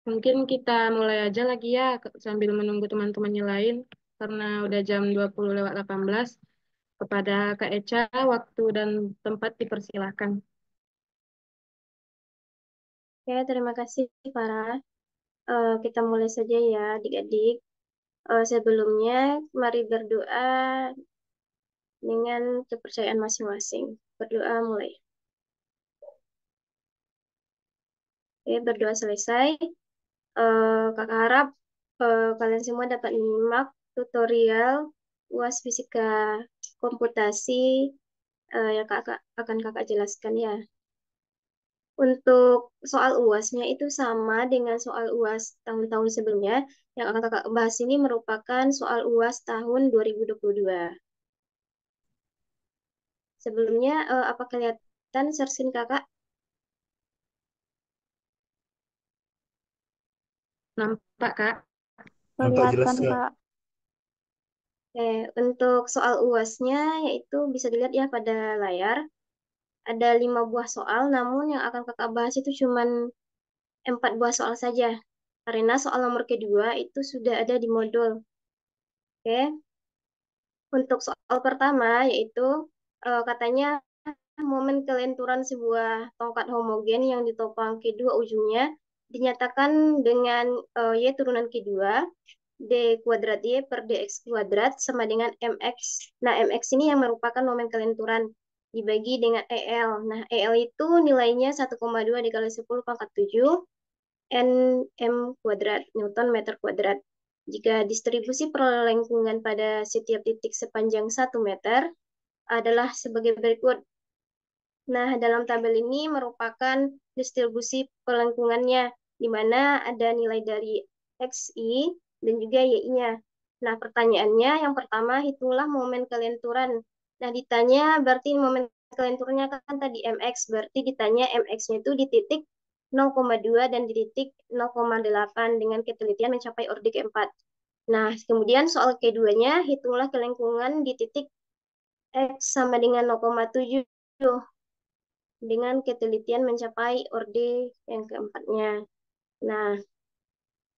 Mungkin kita mulai aja lagi ya sambil menunggu teman-temannya lain karena udah jam 20:18. Kepada Kak Eca, waktu dan tempat dipersilahkan. Ya, terima kasih, Farah. Kita mulai saja ya, adik-adik. Sebelumnya, mari berdoa dengan kepercayaan masing-masing. Berdoa mulai. Oke, berdoa selesai. Kakak harap kalian semua dapat menyimak tutorial UAS Fisika Komputasi yang akan kakak jelaskan ya. Untuk soal UASnya itu sama dengan soal UAS tahun-tahun sebelumnya. Yang akan kakak bahas ini merupakan soal UAS tahun 2022. Sebelumnya, apa kelihatan screen kakak? Nampak, Kak? Nampak jelas Kelihatan, Kak. Kak. Untuk soal UASnya, yaitu bisa dilihat ya pada layar. Ada 5 buah soal, namun yang akan kakak bahas itu cuma 4 buah soal saja. Karena soal nomor kedua itu sudah ada di modul. Oke, untuk soal pertama yaitu katanya momen kelenturan sebuah tongkat homogen yang ditopang kedua ujungnya dinyatakan dengan Y turunan kedua D kuadrat Y per DX kuadrat sama dengan MX. Nah, MX ini yang merupakan momen kelenturan dibagi dengan EL. Nah, EL itu nilainya 1,2 dikali 10 pangkat 7 Nm kuadrat, Newton meter kuadrat. Jika distribusi perlengkungan pada setiap titik sepanjang 1 meter adalah sebagai berikut. Nah, dalam tabel ini merupakan distribusi pelengkungannya, di mana ada nilai dari XI dan juga YI-nya. Nah, pertanyaannya yang pertama, hitunglah momen kelenturan. Nah, ditanya berarti momen kelenturannya kan tadi MX, berarti ditanya MX-nya itu di titik 0,2 dan di titik 0,8 dengan ketelitian mencapai order keempat. Nah, kemudian soal keduanya, hitunglah kelengkungan di titik X sama dengan 0,7 dengan ketelitian mencapai orde yang keempatnya. Nah,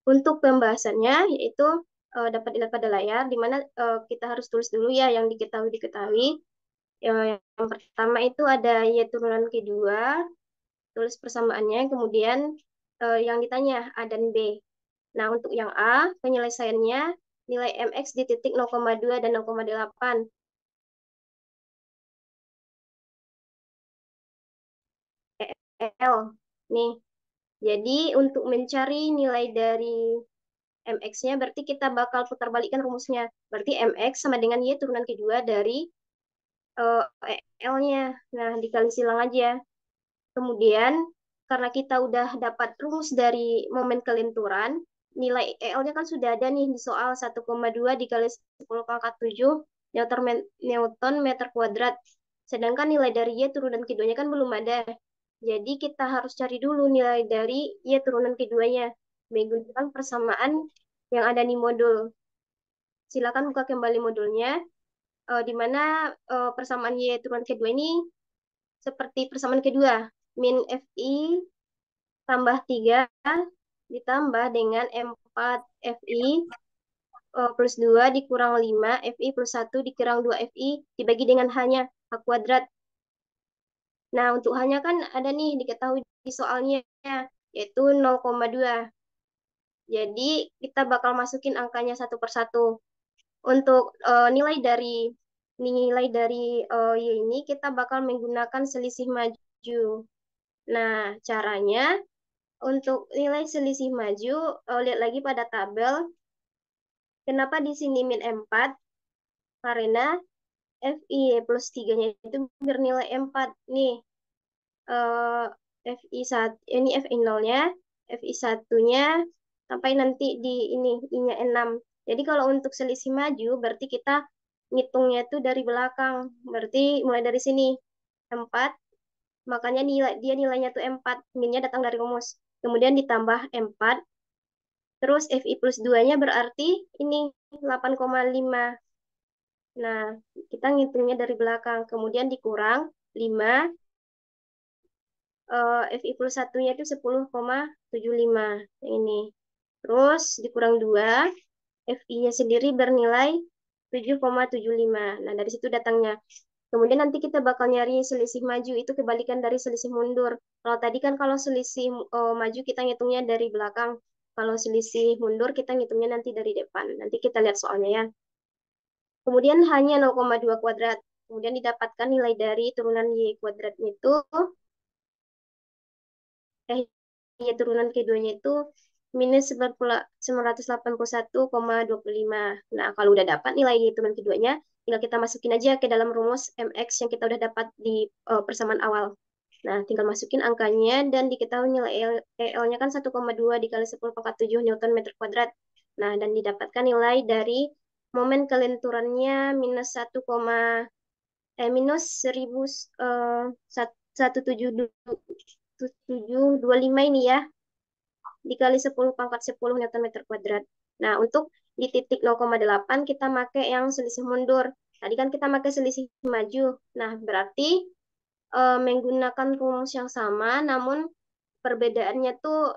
untuk pembahasannya yaitu dapat dilihat pada layar, di mana kita harus tulis dulu ya yang diketahui. Yang pertama itu ada Y turunan kedua, tulis persamaannya, kemudian yang ditanya A dan B. Nah, untuk yang A, penyelesaiannya nilai MX di titik 0,2 dan 0,8. L. Nih, jadi untuk mencari nilai dari MX-nya berarti kita bakal putar balikkan rumusnya. Berarti MX sama dengan Y turunan kedua dari uh, L-nya. Nah, dikali silang aja. Kemudian, karena kita udah dapat rumus dari momen kelenturan, nilai EL-nya kan sudah ada nih di soal 1,2 dikali 10 pangkat 7 Newton meter kuadrat. Sedangkan nilai dari Y turunan keduanya kan belum ada. Jadi kita harus cari dulu nilai dari Y turunan keduanya menggunakan persamaan yang ada di modul. Silakan buka kembali modulnya, di mana persamaan Y turunan kedua ini seperti persamaan kedua. Min FI tambah 3 ditambah dengan 4 FI plus 2 dikurang 5 FI plus 1 dikurang 2 FI dibagi dengan hanya H kuadrat. Nah, untuk hanya kan ada nih diketahui di soalnya, yaitu 0,2. Jadi, kita bakal masukin angkanya satu per satu. Untuk nilai dari Y ini kita bakal menggunakan selisih maju. Nah, caranya untuk nilai selisih maju, lihat lagi pada tabel. Kenapa di sini min 4? Karena FI plus 3-nya itu bernilai 4. Nih, FI 1, ini FI 0-nya, FI 1-nya sampai nanti di ini, I-nya 6. Jadi kalau untuk selisih maju, berarti kita ngitungnya itu dari belakang. Berarti mulai dari sini, 4, makanya dia nilainya tuh 4, minnya datang dari rumus. Kemudian ditambah 4, terus FI plus 2-nya berarti ini 8,5. Nah, kita ngitungnya dari belakang. Kemudian dikurang 5, FI plus satunya itu 10,75 yang ini. Terus dikurang 2, FI-nya sendiri bernilai 7,75. Nah, dari situ datangnya. Kemudian nanti kita bakal nyari selisih maju, itu kebalikan dari selisih mundur. Kalau tadi kan kalau selisih maju kita ngitungnya dari belakang. Kalau selisih mundur kita ngitungnya nanti dari depan. Nanti kita lihat soalnya ya. Kemudian hanya 0,2 kuadrat. Kemudian didapatkan nilai dari turunan Y kuadratnya itu, Y turunan keduanya itu minus 981,25. Nah, kalau udah dapat nilai Y turunan keduanya, tinggal kita masukin aja ke dalam rumus MX yang kita udah dapat di persamaan awal. Nah, tinggal masukin angkanya dan diketahui nilai EL-nya kan 1,2 dikali 10 pangkat 7 Newton meter kuadrat. Nah, dan didapatkan nilai dari momen kelenturannya minus 1000 1725 ini ya, dikali 10 pangkat 10 Newton meter kuadrat. Nah, untuk di titik 0,8 kita pakai yang selisih mundur. Tadi kan kita pakai selisih maju. Nah, berarti menggunakan rumus yang sama, namun perbedaannya tuh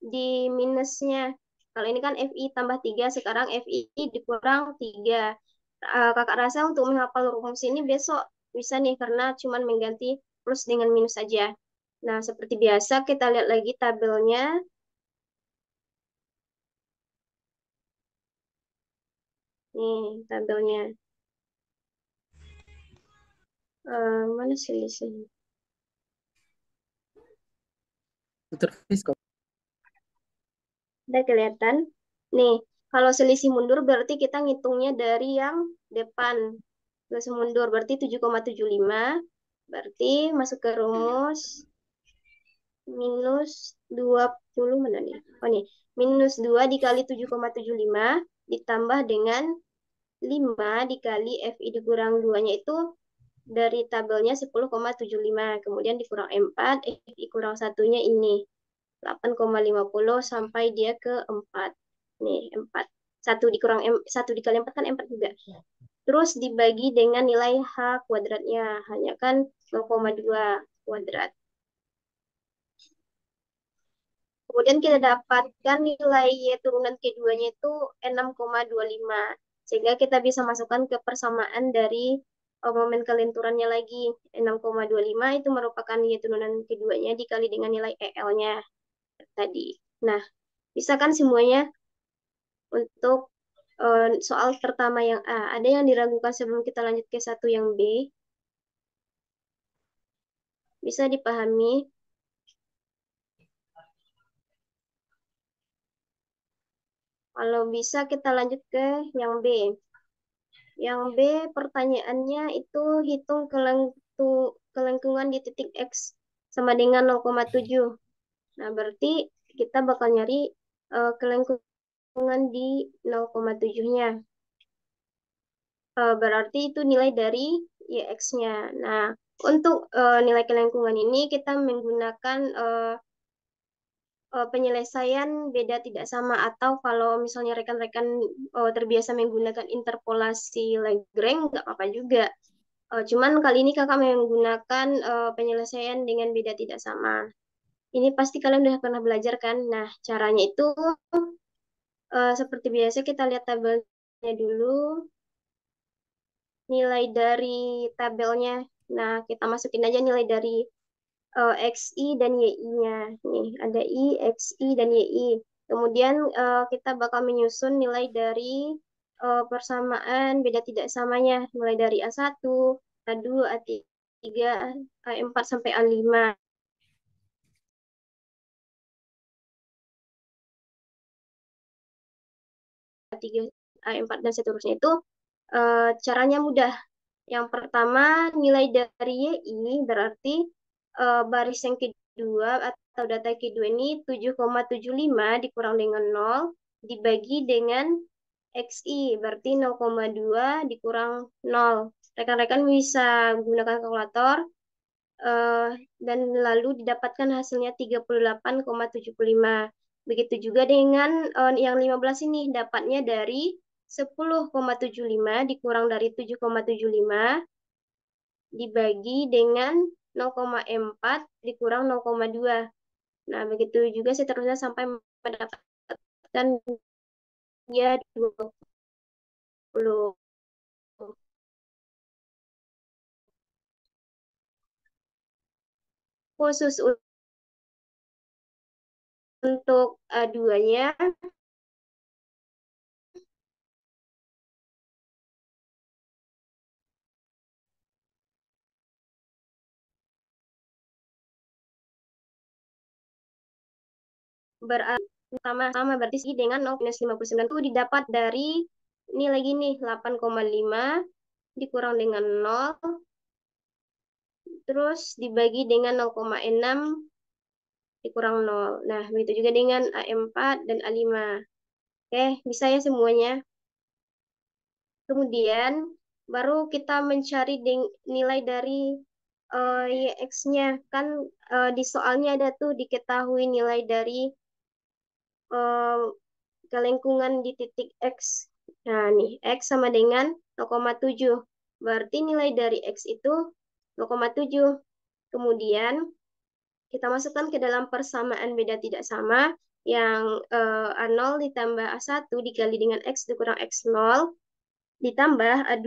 di minusnya. Kalau ini kan FI tambah 3, sekarang FI dikurang 3. Kakak rasa untuk menghafal rumus ini besok bisa nih, karena cuman mengganti plus dengan minus saja. Nah, seperti biasa kita lihat lagi tabelnya. Nih, tabelnya. Mana selisihnya? Terus kok. Udah kelihatan? Nih, kalau selisih mundur berarti kita ngitungnya dari yang depan. Selisih mundur berarti 7,75. Berarti masuk ke rumus minus 20 mana nih? Oh nih, minus 2 dikali 7,75 ditambah dengan 5 dikali FI dikurang 2-nya itu dari tabelnya 10,75. Kemudian dikurang 4, FI kurang satunya ini. 8,50 sampai dia ke 4. Nih, 4. 1 dikali 4 kan 4 juga. Terus dibagi dengan nilai H kuadratnya. Hanya kan 0,2 kuadrat. Kemudian kita dapatkan nilai Y turunan keduanya itu 6,25. Sehingga kita bisa masukkan ke persamaan dari momen kelenturannya lagi. 6,25 itu merupakan Y turunan keduanya dikali dengan nilai EL-nya tadi. Nah, bisa kan semuanya untuk soal pertama yang A. Ada yang diragukan sebelum kita lanjut ke satu yang B? Bisa dipahami? Kalau bisa kita lanjut ke yang B. Yang B pertanyaannya itu hitung kelengkungan di titik X sama dengan 0,7. Nah, berarti kita bakal nyari kelengkungan di 0,7-nya. Berarti itu nilai dari YX-nya. Nah, untuk nilai kelengkungan ini kita menggunakan penyelesaian beda tidak sama, atau kalau misalnya rekan-rekan terbiasa menggunakan interpolasi Lagrange nggak apa-apa juga. Cuman kali ini kakak menggunakan penyelesaian dengan beda tidak sama. Ini pasti kalian udah pernah belajar kan? Nah, caranya itu seperti biasa kita lihat tabelnya dulu, nilai dari tabelnya. Nah, kita masukin aja nilai dari XI dan YI-nya. Nih, ada I, XI, dan YI. Kemudian kita bakal menyusun nilai dari persamaan beda tidak samanya. Mulai dari A1, A2, A3, A4, sampai A5. A3, A4, dan seterusnya itu caranya mudah. Yang pertama, nilai dari YI berarti baris yang kedua atau data kedua ini 7,75 dikurang dengan 0 dibagi dengan XI, berarti 0,2 dikurang 0. Rekan-rekan bisa gunakan kalkulator dan lalu didapatkan hasilnya 38,75. Begitu juga dengan yang 15 ini, dapatnya dari 10,75 dikurang dari 7,75 dibagi dengan 0,4 dikurang 0,2. Nah, begitu juga seterusnya sampai mendapatkan dia 20. Khusus untuk A2-nya, berarti sama berarti dengan 0 minus 59 itu didapat dari ini lagi nih 8,5 dikurang dengan 0 terus dibagi dengan 0,6 dikurang 0. Nah, begitu juga dengan A4 dan A5. Oke, bisa ya semuanya. Kemudian baru kita mencari nilai dari YX-nya. Kan di soalnya ada tuh diketahui nilai dari eh, kelengkungan di titik X. Nah, nih, X sama dengan 0,7. Berarti nilai dari X itu 0,7. Kemudian, kita masukkan ke dalam persamaan beda tidak sama, yang A0 ditambah A1 dikali dengan X dikurang X0, ditambah A2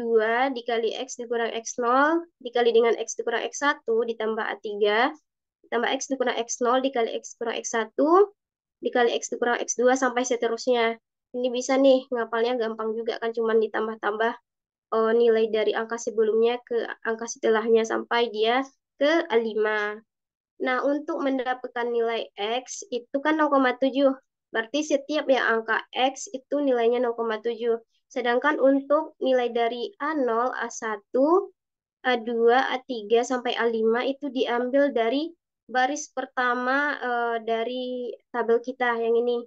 dikali X dikurang X0, dikali dengan X dikurang X1, ditambah A3, ditambah X dikurang X0, dikali X dikurang X1, dikali X dikurang X2 sampai seterusnya. Ini bisa nih, ngapalnya gampang juga kan, cuman ditambah-tambah nilai dari angka sebelumnya ke angka setelahnya sampai dia ke A5. Nah, untuk mendapatkan nilai X itu kan 0,7. Berarti setiap yang angka X itu nilainya 0,7. Sedangkan untuk nilai dari A0, A1, A2, A3 sampai A5 itu diambil dari baris pertama dari tabel kita yang ini.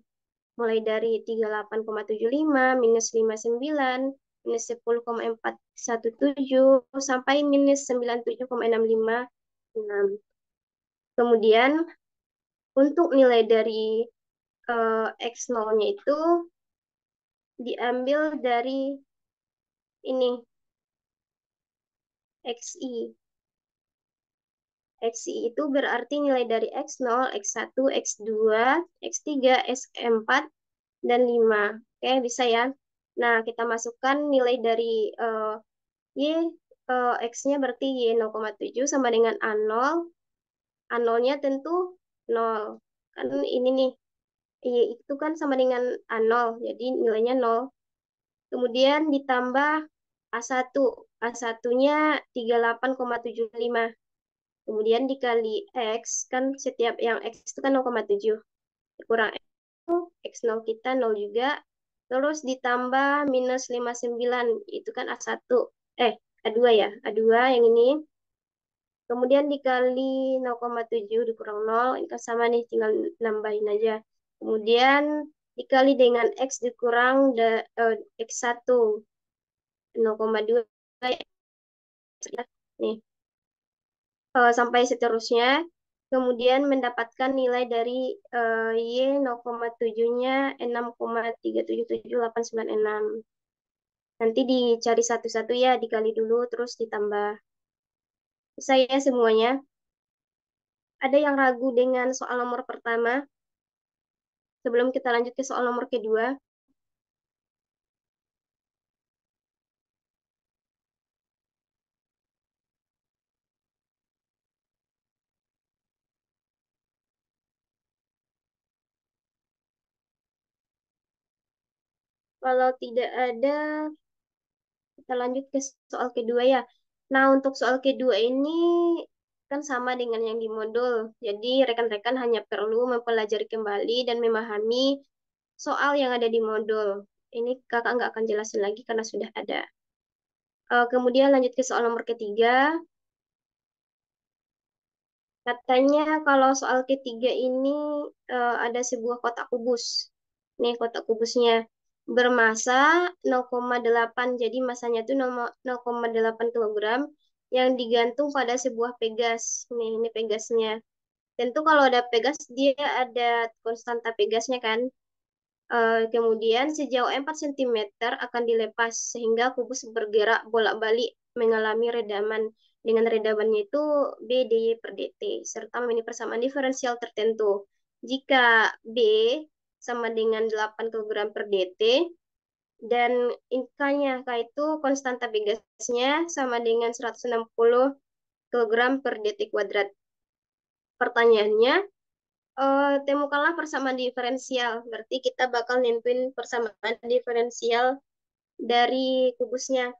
Mulai dari 38,75, minus 59, minus 10,417, sampai minus 97,656. Kemudian untuk nilai dari X0-nya itu diambil dari ini XI. XI itu berarti nilai dari X0, X1, X2, X3, X4, dan 5. Oke, bisa ya. Nah, kita masukkan nilai dari Y, X-nya berarti Y 0,7 sama dengan A0. A0-nya tentu 0. Kan ini nih, Y itu kan sama dengan A0, jadi nilainya 0. Kemudian ditambah A1. A1-nya 38,75. Kemudian dikali X, kan setiap yang X itu kan 0,7. Kurang X, X0 kita 0 juga. Terus ditambah minus 59, itu kan A1. A2 ya, A2 yang ini. Kemudian dikali 0,7 dikurang 0, ini kan sama nih, tinggal nambahin aja. Kemudian dikali dengan X dikurang X1, 0,2 nih. Sampai seterusnya. Kemudian mendapatkan nilai dari Y 0,7-nya 6,37789. Nanti dicari satu-satu ya, dikali dulu terus ditambah. Saya semuanya. Ada yang ragu dengan soal nomor pertama? Sebelum kita lanjut ke soal nomor kedua. Kalau tidak ada, kita lanjut ke soal kedua ya. Nah, untuk soal kedua ini kan sama dengan yang di modul. Jadi, rekan-rekan hanya perlu mempelajari kembali dan memahami soal yang ada di modul. Ini kakak nggak akan jelasin lagi karena sudah ada. Kemudian lanjut ke soal nomor ketiga. Katanya kalau soal ketiga ini ada sebuah kotak kubus. Nih kotak kubusnya bermasa 0,8. Jadi masanya itu 0,8 kilogram yang digantung pada sebuah pegas. Nih, ini pegasnya. Tentu kalau ada pegas dia ada konstanta pegasnya kan. Kemudian sejauh 4 cm akan dilepas sehingga kubus bergerak bolak-balik mengalami redaman. dengan redamannya itu B dy per dt, serta memiliki persamaan diferensial tertentu. Jika B sama dengan 8 kg per dt, dan K-nya, K itu konstanta Begasnya sama dengan 160 kg per dt kuadrat. Pertanyaannya, temukanlah persamaan diferensial. Berarti kita bakal nentuin persamaan diferensial dari kubusnya.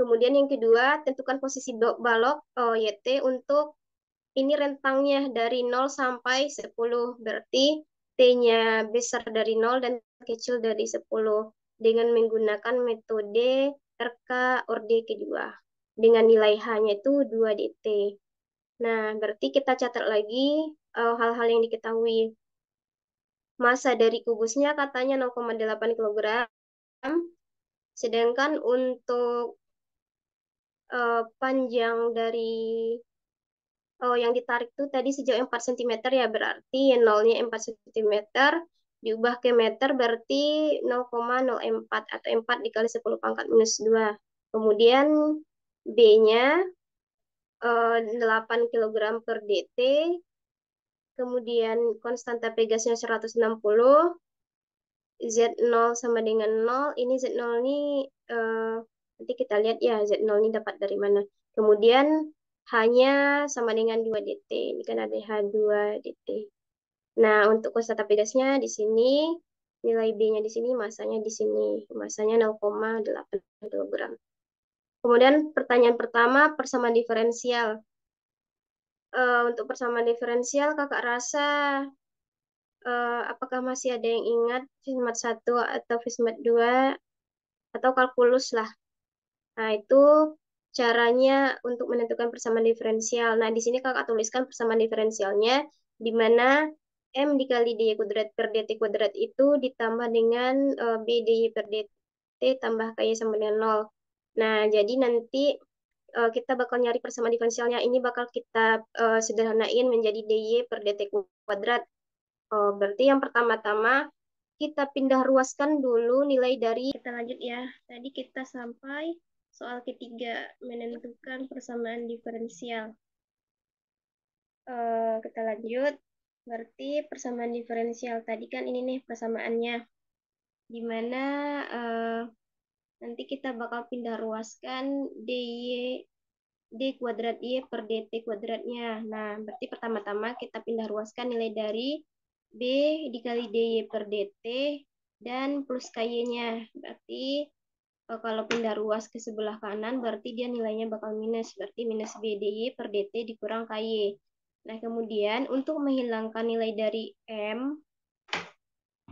Kemudian yang kedua, tentukan posisi balok YT untuk ini rentangnya dari 0 sampai 10. Berarti T-nya besar dari 0 dan kecil dari 10. Dengan menggunakan metode RK ORD kedua. Dengan nilai H-nya itu 2 dt. Nah, berarti kita catat lagi hal-hal yang diketahui. Masa dari kubusnya katanya 0,8 kg. Sedangkan untuk panjang dari yang ditarik tuh tadi sejauh 4 cm ya, berarti yang nolnya 4 cm diubah ke meter berarti 0,04 atau 4 dikali 10 pangkat minus 2. Kemudian B-nya 8 kg per dt, kemudian konstanta Pegasnya 160, Z0 sama dengan 0, ini Z0 ini nanti kita lihat ya Z0 ini dapat dari mana. Kemudian H-nya sama dengan 2 dt, ini kan ada H2 dt. Nah, untuk konstanta Pegasnya di sini, nilai B-nya di sini, masanya di sini, masanya 0,8 kg. Kemudian pertanyaan pertama, persamaan diferensial. Untuk persamaan diferensial, kakak rasa apakah masih ada yang ingat Fismat 1 atau Fismat 2 atau kalkulus lah. Nah, itu caranya untuk menentukan persamaan diferensial. Nah, di sini kakak tuliskan persamaan diferensialnya, di mana M dikali dy kuadrat per dt kuadrat itu ditambah dengan B dy per dt tambah KY sama dengan 0. Nah, jadi nanti kita bakal nyari persamaan diferensialnya. Ini bakal kita sederhanain menjadi dy per dt kuadrat. Berarti yang pertama-tama kita pindah ruaskan dulu nilai dari, kita lanjut ya. Tadi kita sampai soal ketiga, menentukan persamaan diferensial. Kita lanjut. Berarti persamaan diferensial tadi kan ini nih persamaannya. Dimana nanti kita bakal pindah ruaskan d kuadrat y per dt kuadratnya. Nah, berarti pertama-tama kita pindah ruaskan nilai dari B dikali dy per dt dan plus KY-nya. Berarti kalau pindah ruas ke sebelah kanan, berarti dia nilainya bakal minus. Berarti minus B dy per dt dikurang KY. Nah, kemudian untuk menghilangkan nilai dari M,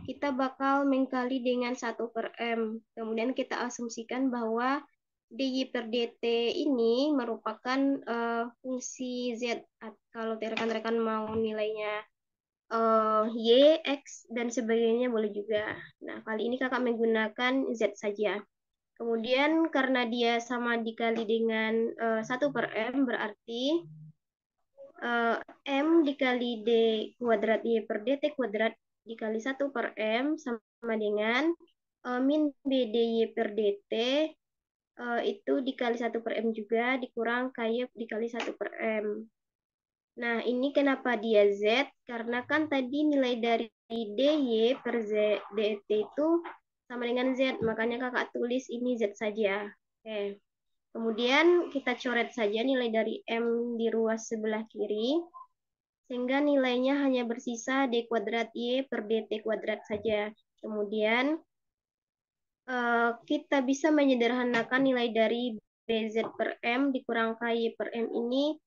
kita bakal mengkali dengan 1 per M. Kemudian kita asumsikan bahwa dy per dt ini merupakan fungsi Z. Kalau rekan-rekan mau nilainya Y, X, dan sebagainya boleh juga. Nah, kali ini kakak menggunakan Z saja. Kemudian karena dia sama dikali dengan 1 per M, berarti M dikali D kuadrat Y per DT kuadrat dikali 1 per M sama dengan min B dy per DT itu dikali 1 per M juga dikurang KY dikali 1 per M. Nah, ini kenapa dia Z? Karena kan tadi nilai dari dy per Z dt itu sama dengan Z, makanya kakak tulis ini Z saja. Oke. Kemudian kita coret saja nilai dari M di ruas sebelah kiri, sehingga nilainya hanya bersisa D kuadrat Y per DT kuadrat saja. Kemudian kita bisa menyederhanakan nilai dari BZ per M dikurang KY per M ini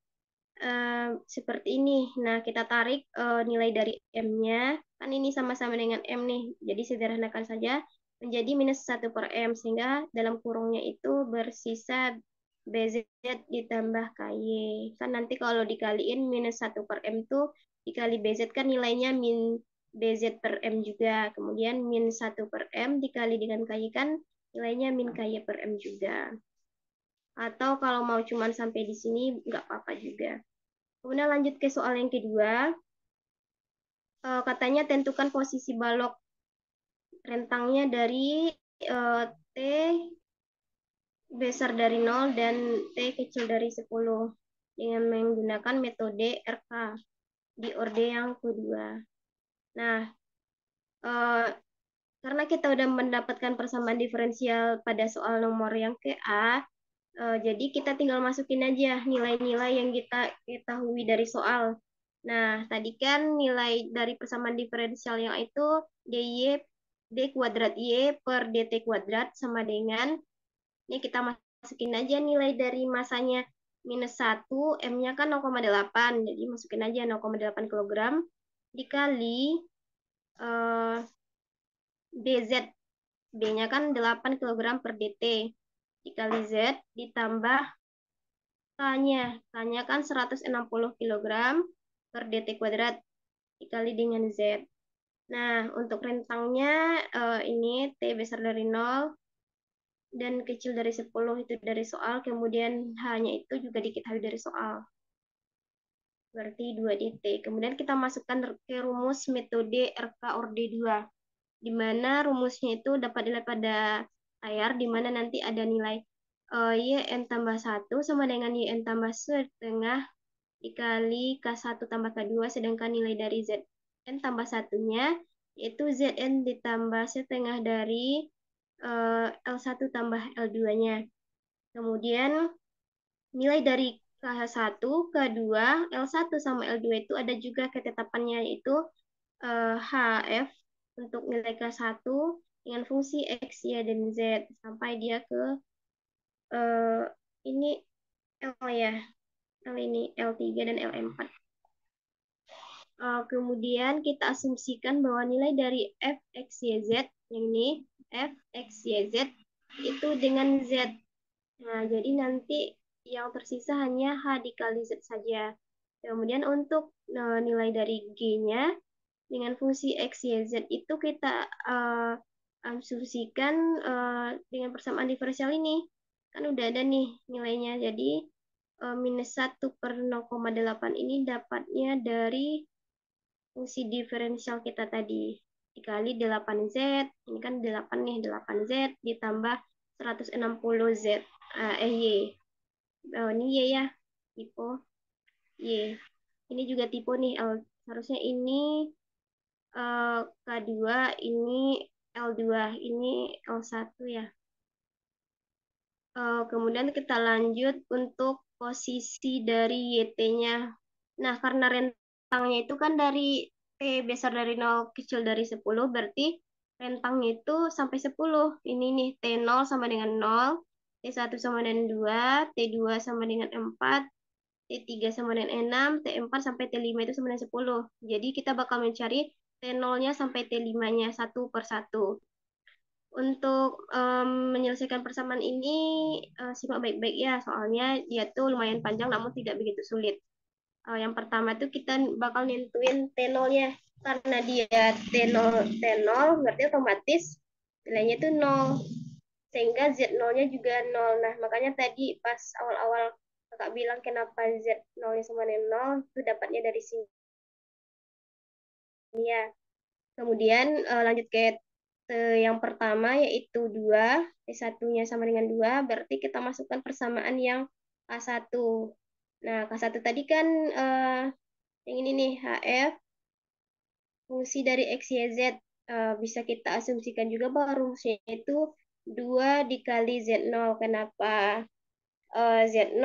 seperti ini. Nah, kita tarik nilai dari M-nya. Kan ini sama-sama dengan M nih. Jadi sederhanakan saja menjadi minus 1 per M. Sehingga dalam kurungnya itu bersisa BZ ditambah KY. Kan nanti kalau dikaliin minus 1 per M tuh dikali BZ kan nilainya min BZ per M juga. Kemudian min 1 per M dikali dengan KY kan nilainya min KY per M juga. Atau kalau mau cuman sampai di sini nggak apa-apa juga. Kemudian lanjut ke soal yang kedua. Katanya tentukan posisi balok rentangnya dari T besar dari 0 dan T kecil dari 10 dengan menggunakan metode RK di orde yang kedua. Nah, karena kita udah mendapatkan persamaan diferensial pada soal nomor yang ke A, jadi kita tinggal masukin aja nilai-nilai yang kita ketahui dari soal. Nah, tadi kan nilai dari persamaan diferensial yang itu dy d kuadrat y per dt kuadrat sama dengan, ini kita masukin aja nilai dari masanya -1, M-nya kan 0,8, jadi masukin aja 0,8 kg dikali dz, B-nya kan 8 kg per dt, dikali Z ditambah K-nya. K-nya kan 160 kg per dt kuadrat dikali dengan Z. Nah, untuk rentangnya ini T besar dari 0 dan kecil dari 10 itu dari soal, kemudian H-nya itu juga diketahui dari soal. Berarti 2 dt. Kemudian kita masukkan ke rumus metode RK orde 2, di mana rumusnya itu dapat dilihat pada layar, di mana nanti ada nilai yn tambah 1 sama dengan yn tambah setengah dikali K1 tambah K2, sedangkan nilai dari Zn tambah satunya yaitu Zn ditambah setengah dari L1 tambah L2-nya. Kemudian nilai dari K1, K2, L1 sama L2 itu ada juga ketetapannya, yaitu HF untuk nilai K1 dengan fungsi X, Y, dan Z sampai dia ke ini L ya, L ini L3 dan L4. Kemudian kita asumsikan bahwa nilai dari f, x, y, z, yang ini f, x, y, z itu dengan z. Nah, jadi nanti yang tersisa hanya h dikali z saja. Kemudian untuk nilai dari g-nya dengan fungsi x, y, z itu kita asumsikan dengan persamaan diferensial ini. Kan udah ada nih nilainya. Jadi -1/0,8 ini dapatnya dari fungsi diferensial kita tadi dikali 8Z, ini kan 8 nih, 8Z ditambah 160Z, Y. Ini Y ya, tipe Y. Ini juga tipe nih, harusnya ini K2, ini L2, ini L1 ya. Kemudian kita lanjut untuk posisi dari YT-nya. Nah, karena rentangnya itu kan dari T besar dari 0 kecil dari 10, berarti rentangnya itu sampai 10. Ini nih, T0 sama dengan 0, T1 sama dengan 2, T2 sama dengan 4, T3 sama dengan 6, T4 sampai T5 itu sama dengan 10. Jadi kita bakal mencari T0-nya sampai T5-nya satu per satu. Untuk menyelesaikan persamaan ini simak baik-baik ya, soalnya dia tuh lumayan panjang namun tidak begitu sulit. Yang pertama tuh kita bakal nentuin T0-nya. Karena dia T0 berarti otomatis nilainya itu 0. Sehingga Z0-nya juga 0. Nah, makanya tadi pas awal-awal kakak bilang kenapa Z0-nya sama dengan 0, itu dapatnya dari sini ya. Kemudian lanjut ke yang pertama yaitu 2, T1-nya sama dengan 2, berarti kita masukkan persamaan yang K1. Nah, K1 tadi kan yang ini nih, HF, fungsi dari X, Y, Z. Bisa kita asumsikan juga bahwa rumusnya itu 2 dikali Z0. Kenapa Z0?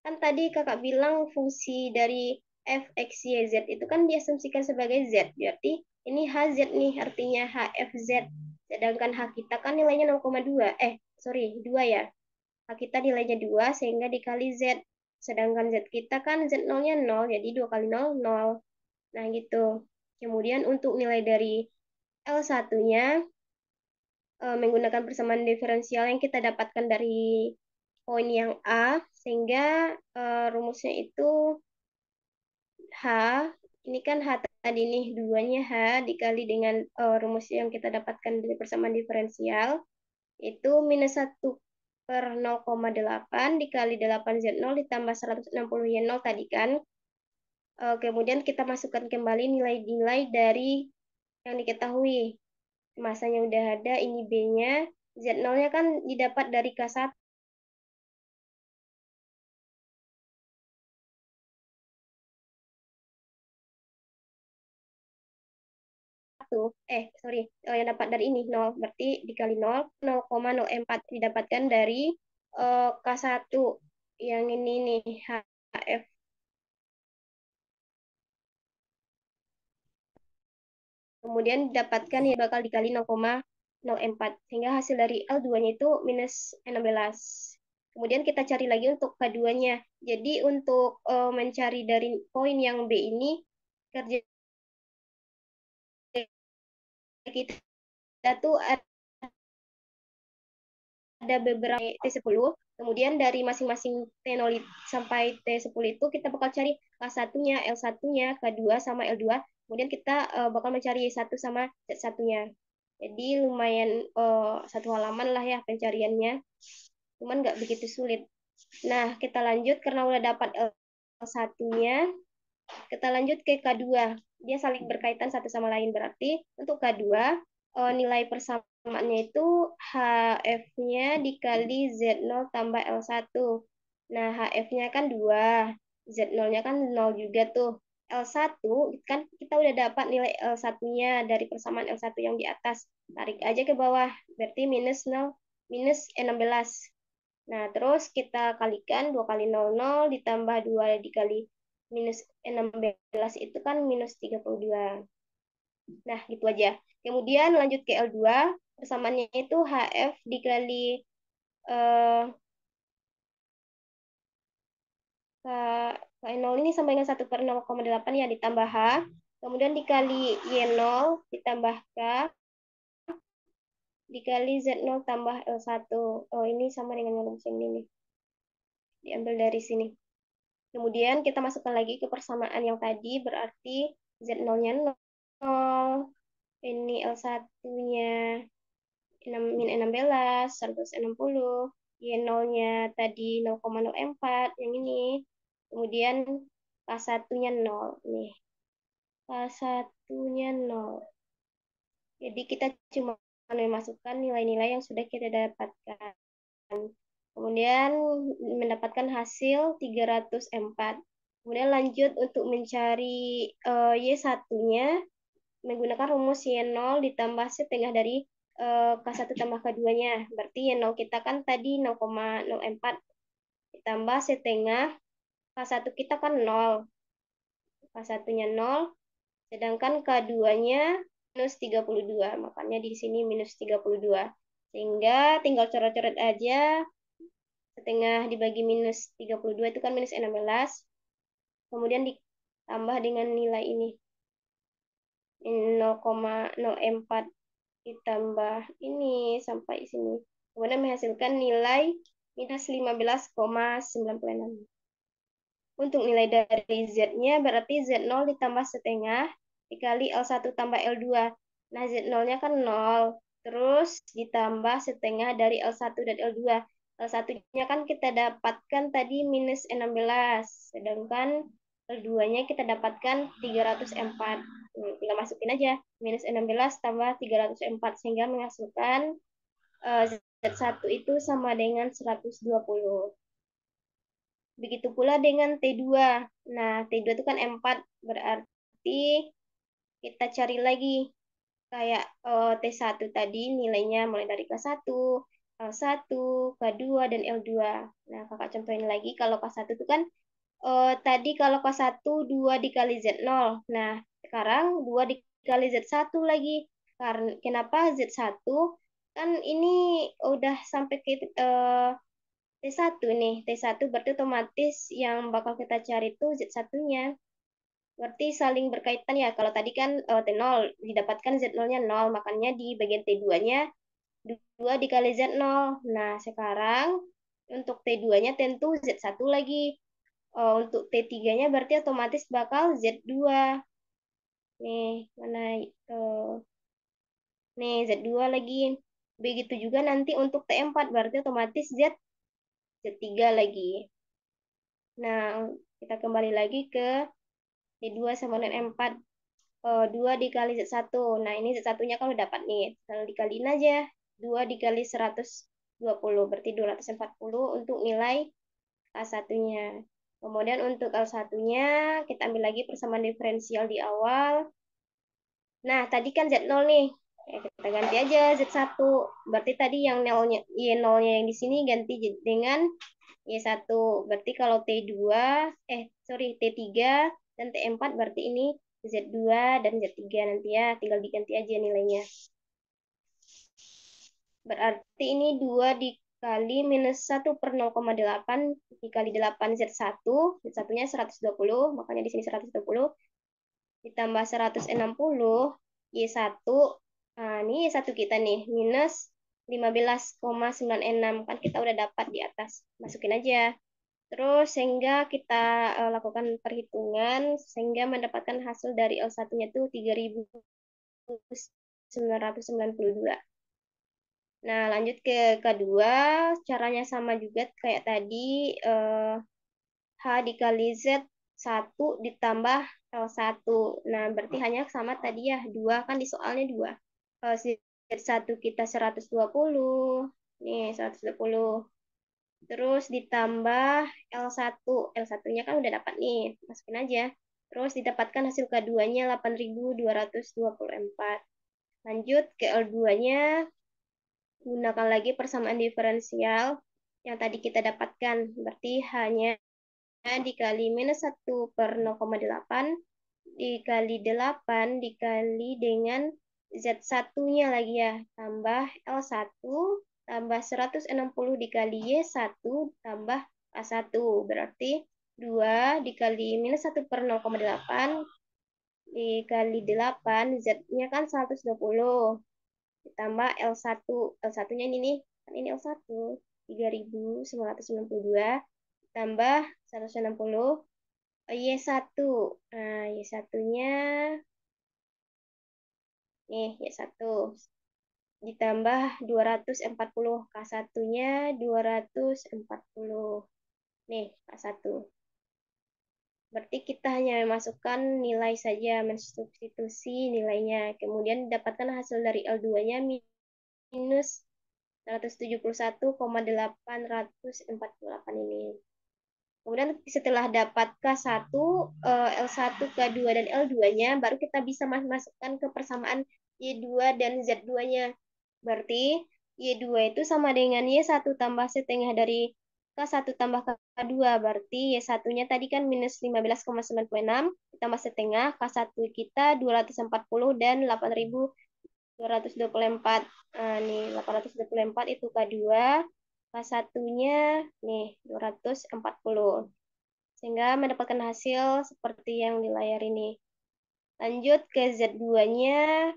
Kan tadi kakak bilang fungsi dari f, x, y, z itu kan diasumsikan sebagai z. Berarti ini hz nih, artinya hfz. Sedangkan h kita kan nilainya 0,2. Sorry, 2 ya. H kita nilainya 2 sehingga dikali z. Sedangkan z kita kan z0-nya 0, jadi 2 kali 0, 0. Nah gitu. Kemudian untuk nilai dari L1-nya menggunakan persamaan diferensial yang kita dapatkan dari poin yang A, sehingga rumusnya itu H, ini kan H tadi nih, 2-nya H dikali dengan rumus yang kita dapatkan dari persamaan diferensial, itu -1/0,8 dikali 8Z0 ditambah 160Y0 tadi kan. Kemudian kita masukkan kembali nilai-nilai dari yang diketahui. Masanya udah ada, ini B-nya. Z0-nya kan didapat dari K1. yang dapat dari ini 0. Berarti dikali 0, 0,04 didapatkan dari K1. Yang ini nih, HF. Kemudian didapatkan ya bakal dikali 0,04. Sehingga hasil dari L2-nya itu minus 16. Kemudian kita cari lagi untuk K2-nya. Jadi untuk mencari dari poin yang B ini, kerja kita tuh ada beberapa T10, kemudian dari masing-masing T0 sampai T10 itu kita bakal cari K1-nya, L1-nya, K2 sama L2, kemudian kita bakal mencari Y1 sama Z1-nya. Jadi lumayan satu halaman lah ya pencariannya, cuman nggak begitu sulit. Nah, kita lanjut karena udah dapat L1-nya, kita lanjut ke K2. Dia saling berkaitan satu sama lain, berarti untuk K2 nilai persamaannya itu HF-nya dikali Z0 tambah L1. Nah, HF-nya kan 2, Z0-nya kan 0 juga tuh. L1 kan kita udah dapat nilai L1-nya dari persamaan L1 yang di atas. Tarik aja ke bawah, berarti minus 0, minus 16. Nah, terus kita kalikan 2 kali 00 ditambah 2 dikali minus 16 itu kan minus 32. Nah, gitu aja. Kemudian lanjut ke L2, persamaannya itu HF dikali eh, K0 ini sama dengan 1 per 0,8 ya, ditambah H. Kemudian dikali Y0 ditambah K, dikali Z0 tambah L1. Oh, ini sama dengan yang rumus yang ini nih. Diambil dari sini. Kemudian kita masukkan lagi ke persamaan yang tadi, berarti Z0-nya 0, ini L1-nya min 16, 160, Y0-nya tadi 0,04, yang ini. Kemudian K1-nya 0, nih. K1-nya 0. Jadi kita cuma memasukkan nilai-nilai yang sudah kita dapatkan. Kemudian mendapatkan hasil 304. Kemudian lanjut untuk mencari Y1-nya menggunakan rumus Y0 ditambah setengah dari K1 tambah K2-nya. Berarti Y0 kita kan tadi 0,04 ditambah setengah K1 kita kan 0. K1-nya 0, sedangkan K2-nya minus 32. Makanya di sini minus 32. Sehingga tinggal coret-coret aja. Setengah dibagi minus 32 itu kan minus 16. Kemudian ditambah dengan nilai ini. 0,04 ditambah ini sampai sini. Kemudian menghasilkan nilai minus 15,96. Untuk nilai dari Z-nya berarti Z0 ditambah setengah dikali L1 tambah L2. Nah, Z0-nya kan 0. Terus ditambah setengah dari L1 dan L2. L1-nya kan kita dapatkan tadi minus 16. Sedangkan L2-nya kita dapatkan 304. Tinggal masukin aja. Minus 16 tambah 304. Sehingga menghasilkan Z1 itu sama dengan 120. Begitu pula dengan T2. Nah, T2 itu kan 4, berarti kita cari lagi. Kayak T1 tadi nilainya mulai dari K1, L1, K2, dan L2. Nah, kakak contohin lagi kalau K1 itu kan tadi kalau K1 2 dikali Z0. Nah, sekarang 2 dikali Z1 lagi. Karena kenapa Z1? Kan ini udah sampai ke T1 nih. T1 berarti otomatis yang bakal kita cari itu Z1-nya. Berarti saling berkaitan ya. Kalau tadi kan T0 didapatkan Z0-nya 0, makanya di bagian T2-nya 2 dikali Z0. Nah, sekarang untuk T2-nya tentu Z1 lagi. Untuk T3-nya berarti otomatis bakal Z2. Nih, mana nih Z2 lagi. Begitu juga nanti untuk T4 berarti otomatis Z3 lagi. Nah, kita kembali lagi ke T2 sama dengan M4. 2 dikali Z1. Nah, ini Z1-nya kan udah dapat nih. Lalu dikaliin aja. 2 dikali 120. Berarti 240 untuk nilai K1-nya. Kemudian untuk L1-nya, kita ambil lagi persamaan diferensial di awal. Nah, tadi kan Z0 nih. Kita ganti aja Z1. Berarti tadi yang nolnya, Y0-nya yang di sini ganti dengan Y1. Berarti kalau T2, sorry, T3 dan T4 berarti ini Z2 dan Z3 nanti ya. Tinggal diganti aja nilainya. Berarti ini 2 dikali minus 1/0,8 dikali 8 Z1. Z1-nya 120, makanya di sini 120 ditambah 160 Y1. Nah, ini Y1 kita nih minus 15,96 kan kita udah dapat di atas. Masukin aja. Terus sehingga kita lakukan perhitungan sehingga mendapatkan hasil dari L1-nya itu 3.992. Nah, lanjut ke kedua, caranya sama juga kayak tadi. eh, H dikali Z1 ditambah L1. Nah, berarti hanya sama tadi ya, 2 kan di soalnya 2. Z1 kita 120. Nih, 120. Terus ditambah L1. L1-nya kan udah dapat nih, masukin aja. Terus didapatkan hasil keduanya 8.224. Lanjut ke L2-nya, gunakan lagi persamaan diferensial yang tadi kita dapatkan. Berarti hanya dikali minus 1/0,8 dikali 8 dikali dengan Z1-nya lagi ya. Tambah L1 tambah 160 dikali Y1 tambah A1. Berarti 2 dikali minus 1/0,8 dikali 8. Z-nya kan 120. Ditambah L1. L1-nya ini nih. Kan ini L1. 3.992 tambah 160 Y1. Nah, Y1-nya nih Y1 ditambah 240 K1-nya 240. Nih K1. Berarti kita hanya memasukkan nilai saja, mensubstitusi nilainya. Kemudian dapatkan hasil dari L2-nya minus 171,848 ini. Kemudian setelah dapat K1, L1, K2, dan L2-nya, baru kita bisa masukkan ke persamaan Y2 dan Z2-nya. Berarti Y2 itu sama dengan Y1 tambah setengah dari K1 tambah K2. Berarti Y1-nya tadi kan minus 15,96 ditambah setengah. K1 kita 240 dan 8.224. Nah, nih 824 itu K2. K1-nya nih 240. Sehingga mendapatkan hasil seperti yang di layar ini. Lanjut ke Z2-nya.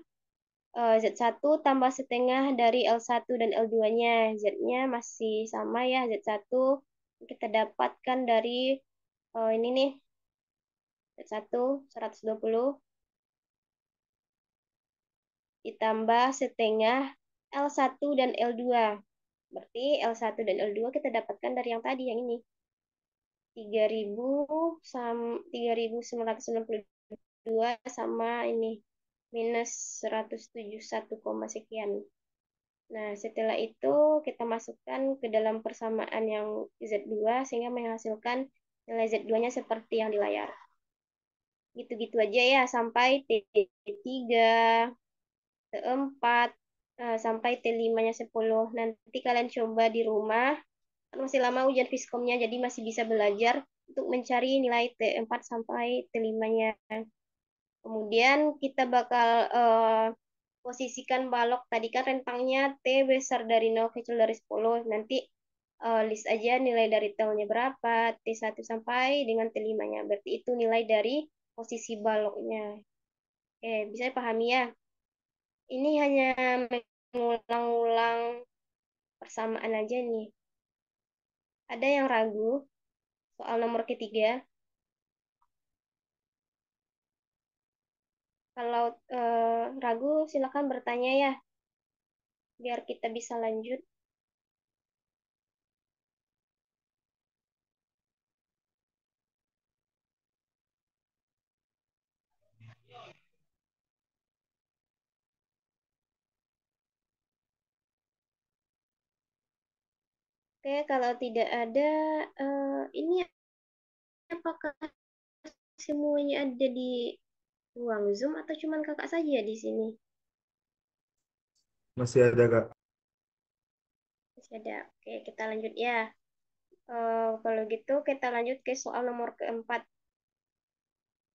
Z1 tambah setengah dari L1 dan L2-nya. Z-nya masih sama ya, Z1. Kita dapatkan dari ini nih, Z1 120 ditambah setengah L1 dan L2. Berarti L1 dan L2 kita dapatkan dari yang tadi, yang ini. 3.992 sama ini minus 171, sekian. Nah, setelah itu kita masukkan ke dalam persamaan yang Z2 sehingga menghasilkan nilai Z2-nya seperti yang di layar. Gitu-gitu aja ya sampai T3, T4, sampai T5-nya 10. Nanti kalian coba di rumah. Masih lama ujian Fiskomnya, jadi masih bisa belajar untuk mencari nilai T4 sampai T5-nya. Kemudian kita bakal posisikan balok. Tadi kan rentangnya T besar dari 0 kecil dari 10. Nanti list aja nilai dari T-nya berapa, T1 sampai dengan T5-nya. Berarti itu nilai dari posisi baloknya. Oke, bisa dipahami ya. Ini hanya mengulang-ulang persamaan aja nih. Ada yang ragu soal nomor ketiga? Kalau ragu, silakan bertanya ya, biar kita bisa lanjut. Oke, kalau tidak ada, ini apakah semuanya ada di Ruang Zoom atau cuman kakak saja di sini? Masih ada, Kak. Masih ada. Oke, kita lanjut ya. Kalau gitu kita lanjut ke soal nomor keempat.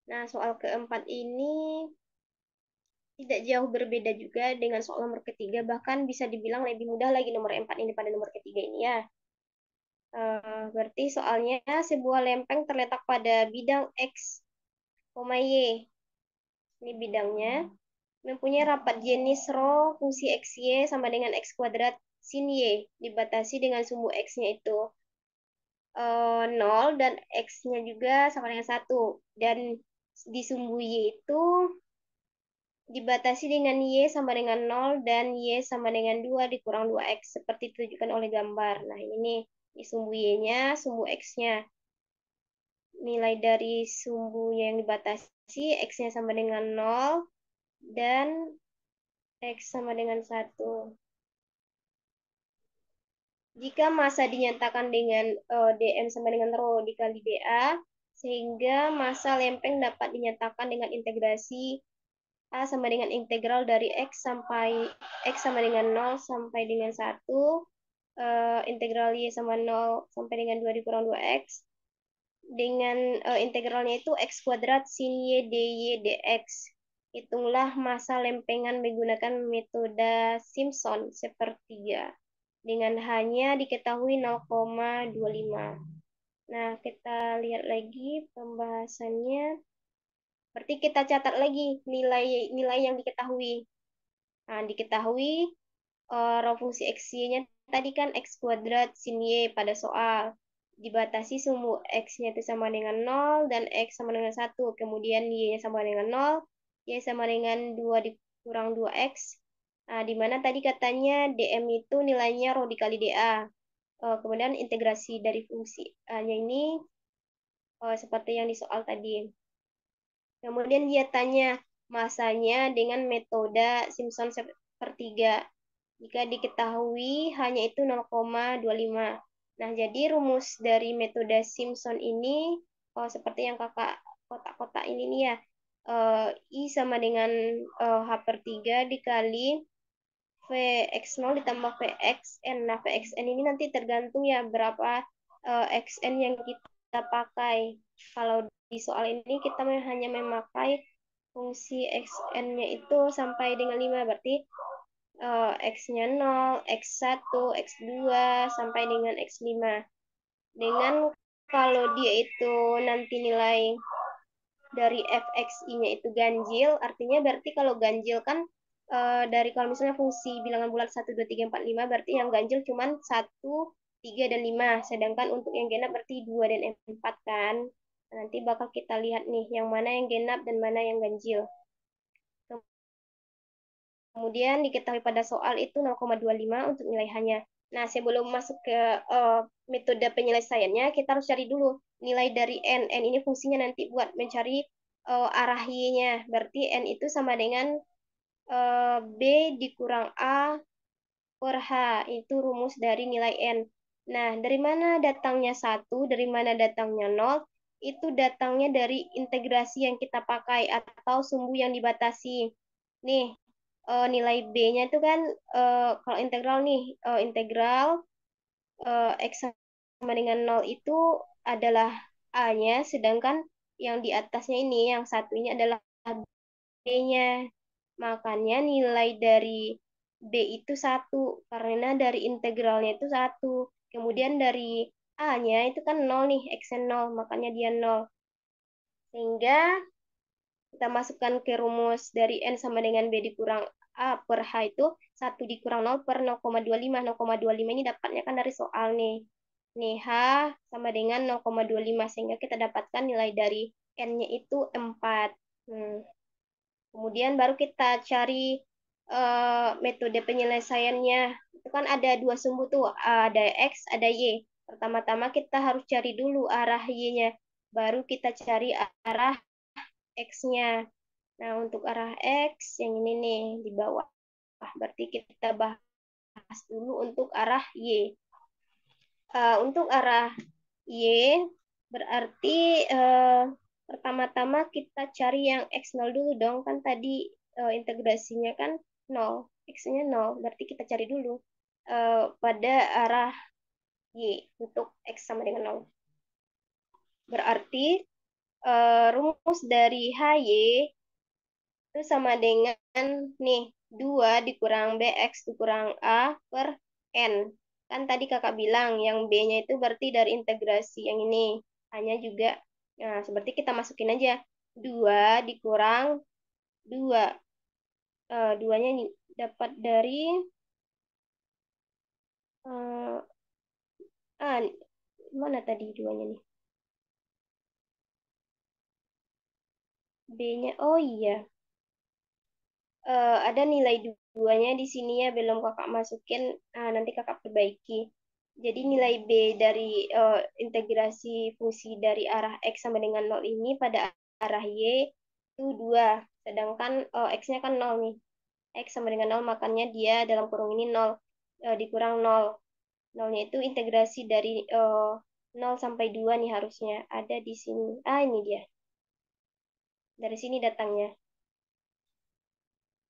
Nah, soal keempat ini tidak jauh berbeda juga dengan soal nomor ketiga, bahkan bisa dibilang lebih mudah lagi nomor 4 ini pada nomor ketiga ini ya. Berarti soalnya sebuah lempeng terletak pada bidang X, Y. Ini bidangnya. Mempunyai rapat jenis rho fungsi XY sama dengan X kuadrat sin Y. Dibatasi dengan sumbu X-nya itu 0 dan X-nya juga sama dengan 1. Dan di sumbu Y itu dibatasi dengan Y sama dengan 0 dan Y sama dengan 2 dikurang 2X seperti ditunjukkan oleh gambar. Nah, ini di sumbu Y-nya, sumbu X-nya. Nilai dari sumbunya yang dibatasi, X-nya sama dengan 0 dan X sama dengan 1. Jika massa dinyatakan dengan dm sama dengan rho dikali dA, sehingga massa lempeng dapat dinyatakan dengan integrasi A sama dengan integral dari X sampai X sama dengan 0 sampai dengan 1, integral Y sama 0 sampai dengan 2 dikurang 2X, dengan integralnya itu X kuadrat sin Y dy dx. Hitunglah massa lempengan menggunakan metode Simpson sepertiga dengan hanya diketahui 0,25. Nah, kita lihat lagi pembahasannya. Berarti kita catat lagi nilai-nilai yang diketahui. Nah, diketahui rho fungsi x-y-nya tadi kan x kuadrat sin y pada soal. Dibatasi sumbu x-nya itu sama dengan 0 dan x sama dengan 1. Kemudian y-nya sama dengan 0, y sama dengan 2 dikurang 2x. Nah, di mana tadi katanya dm itu nilainya rho dikali dA. Kemudian integrasi dari fungsi A-nya ini seperti yang di soal tadi. Kemudian dia tanya masanya dengan metode Simpson sepertiga. Jika diketahui hanya itu 0,25. Nah, jadi rumus dari metode Simpson ini seperti yang kakak kotak-kotak ini nih ya. I sama dengan H per 3 dikali Vx0 ditambah Vxn. Nah, Vxn ini nanti tergantung ya berapa Xn yang kita pakai. Kalau di soal ini kita hanya memakai fungsi Xn-nya itu sampai dengan 5. Berarti X-nya 0, X1, X2, sampai dengan X5. Dengan kalau dia itu nanti nilai dari fxi-nya itu ganjil, artinya berarti kalau ganjil kan dari kalau misalnya fungsi bilangan bulat 1, 2, 3, 4, 5, berarti yang ganjil cuma 1, 3, dan 5. Sedangkan untuk yang genap berarti 2 dan 4 kan. Nah, nanti bakal kita lihat nih, yang mana yang genap dan mana yang ganjil. Kemudian diketahui pada soal itu 0,25 untuk nilai hanya. Nah, sebelum masuk ke metode penyelesaiannya, kita harus cari dulu nilai dari n. N ini fungsinya nanti buat mencari arah y-nya. Berarti n itu sama dengan b dikurang a per h. Itu rumus dari nilai n. Nah, dari mana datangnya 1, dari mana datangnya 0? Itu datangnya dari integrasi yang kita pakai atau sumbu yang dibatasi. Nih, nilai B-nya itu kan kalau integral nih, integral X sama dengan 0 itu adalah A-nya, sedangkan yang di atasnya ini, yang satu ini adalah B-nya. Makanya nilai dari B itu 1, karena dari integralnya itu 1. Kemudian dari A-nya itu kan 0 nih, X-nya 0, makanya dia 0. Sehingga kita masukkan ke rumus dari N sama dengan B dikurang A per H itu 1 dikurang 0 per 0,25. 0,25 ini dapatnya kan dari soal nih. Nih, H sama dengan 0,25. Sehingga kita dapatkan nilai dari N-nya itu 4. Kemudian baru kita cari metode penyelesaiannya. Itu kan ada dua sumbu tuh, ada X, ada Y. Pertama-tama kita harus cari dulu arah Y-nya. Baru kita cari arah X-nya. Nah, untuk arah X, yang ini nih, di bawah. Berarti kita bahas dulu untuk arah Y. Untuk arah Y, berarti Pertama-tama kita cari yang X0 dulu dong. Kan tadi integrasinya kan 0. X-nya 0. Berarti kita cari dulu pada arah Y untuk X sama dengan 0. Berarti rumus dari HY itu sama dengan nih 2 dikurang BX dikurang A per N. Kan tadi kakak bilang yang B-nya itu berarti dari integrasi yang ini. Hanya juga, nah seperti kita masukin aja. 2 dikurang 2. 2-nya dapat dari, eh, mana tadi 2-nya nih? B-nya, oh iya. Ada nilai 2-nya di sini ya, belum kakak masukin. Nanti kakak perbaiki. Jadi nilai B dari integrasi fungsi dari arah X sama dengan 0 ini pada arah Y itu 2. Sedangkan X-nya kan 0 nih. X sama dengan 0, makanya dia dalam kurung ini 0. Dikurang 0. 0-nya itu integrasi dari 0 sampai 2 nih harusnya. Ada di sini. Ini dia. Dari sini datangnya.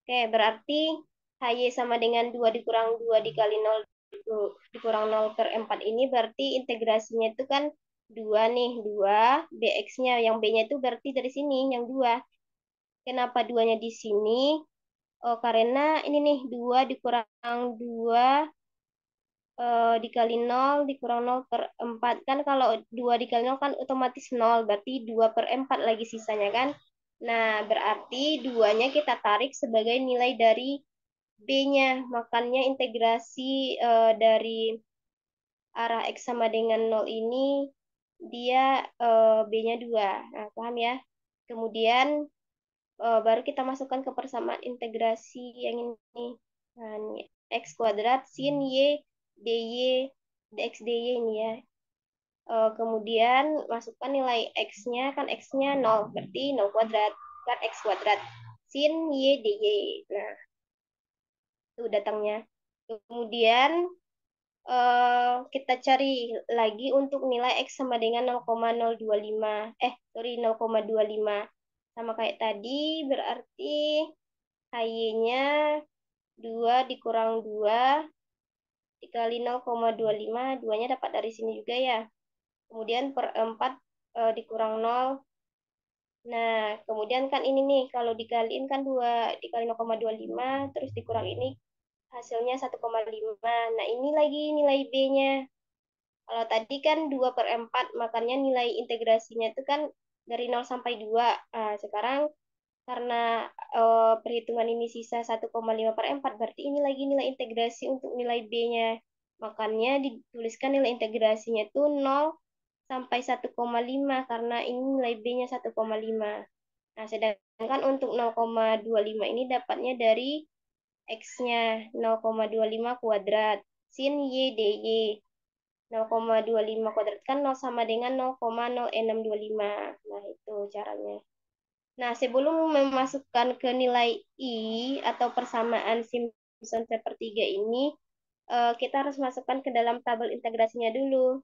Oke, berarti HY sama dengan 2 dikurang 2 dikali 0 dikurang 0 per 4 ini berarti integrasinya itu kan 2 nih, 2 BX-nya. Yang B-nya itu berarti dari sini, yang 2. Kenapa 2-nya di sini? Oh, karena ini nih, 2 dikurang 2 dikali 0 dikurang 0 per 4. Kan kalau 2 dikali 0 kan otomatis 0, berarti 2 per 4 lagi sisanya kan. Nah, berarti 2-nya kita tarik sebagai nilai dari B-nya. Makanya integrasi dari arah X sama dengan 0 ini dia B-nya 2. Nah, paham ya? Kemudian baru kita masukkan ke persamaan integrasi yang ini. Nah, ini X kuadrat sin Y dy dx dy ini ya. Kemudian masukkan nilai X-nya, kan X-nya 0, berarti 0 kuadrat, kan X kuadrat. Sin Y dy. Nah, itu datangnya. Kemudian kita cari lagi untuk nilai X sama dengan 0,025. Sorry, 0,25. Sama kayak tadi, berarti HY-nya 2 dikurang 2 dikali 0,25. 2-nya dapat dari sini juga ya. Kemudian per 4 dikurang 0. Nah, kemudian kan ini nih, kalau dikaliin kan 2 dikali 0,25, terus dikurang ini hasilnya 1,5. Nah, ini lagi nilai B-nya. Kalau tadi kan 2 per 4, makanya nilai integrasinya itu kan dari 0 sampai 2. Sekarang karena perhitungan ini sisa 1,5 per 4, berarti ini lagi nilai integrasi untuk nilai B-nya. Makanya dituliskan nilai integrasinya itu 0 sampai 1,5, karena ini nilai B-nya 1,5. Nah, sedangkan untuk 0,25 ini dapatnya dari X-nya 0,25 kuadrat sin Y dy. 0,25 kuadrat kan 0 sama dengan 0,0625. Nah, itu caranya. Nah, sebelum memasukkan ke nilai I atau persamaan Simpson sepertiga ini, kita harus masukkan ke dalam tabel integrasinya dulu.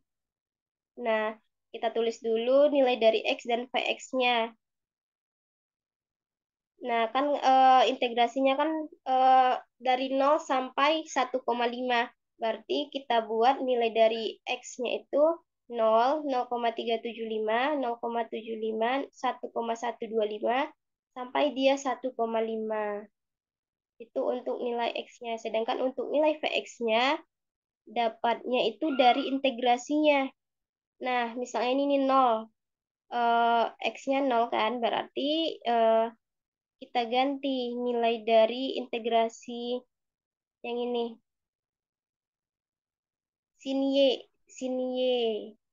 Nah, kita tulis dulu nilai dari X dan Vx-nya. Nah, kan integrasinya kan dari 0 sampai 1,5. Berarti kita buat nilai dari X-nya itu 0, 0,375, 0,75, 1,125, sampai dia 1,5. Itu untuk nilai X-nya. Sedangkan untuk nilai Vx-nya, dapatnya itu dari integrasinya. Nah, misalnya ini 0. X-nya 0 kan, berarti kita ganti nilai dari integrasi yang ini. Sin Y. Sin Y.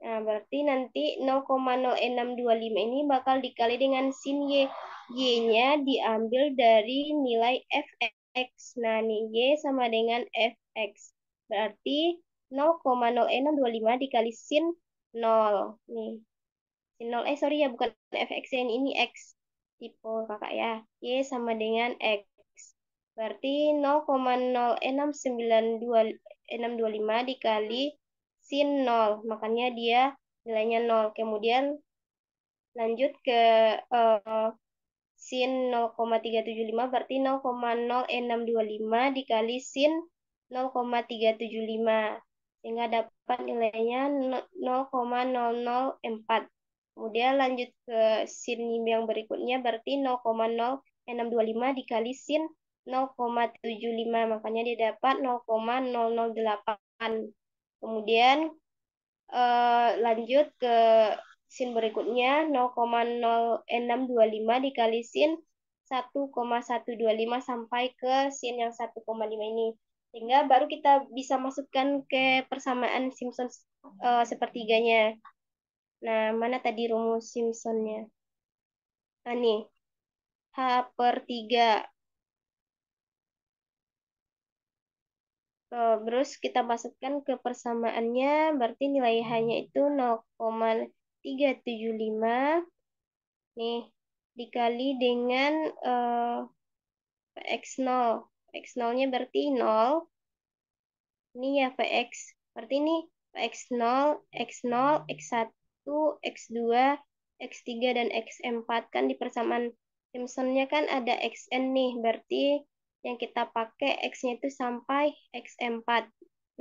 Nah, berarti nanti 0,0625 ini bakal dikali dengan sin Y. Y-nya diambil dari nilai Fx. Nah, nih Y sama dengan Fx. Berarti 0,0625 dikali sin 0. Nih. Sin 0, sorry ya, bukan Fx ini X. Tipe kakak ya. Y sama dengan X. Berarti 0,0625 dikali sin 0. Makanya dia nilainya 0. Kemudian Lanjut ke sin 0,375 berarti 0,0625 dikali sin 0,375 sehingga dapat nilainya 0,004. Kemudian lanjut ke sin yang berikutnya berarti 0,0625 dikali sin 0,75 makanya dia dapat 0,008. Kemudian lanjut ke sin berikutnya 0,0625 dikali sin 1,125 sampai ke sin yang 1,5 ini. Sehingga baru kita bisa masukkan ke persamaan Simpson sepertiganya. Nah, mana tadi rumus Simpsonnya? Nah, nih. H per 3. Terus kita masukkan ke persamaannya, berarti nilai H-nya itu 0,375 nih dikali dengan Px0. Px0-nya berarti 0. Ini ya Px. Berarti ini Px0, X0, X1, X2, X3, dan X4. Kan di persamaan Simpson-nya kan ada Xn nih. Berarti yang kita pakai X-nya itu sampai X4.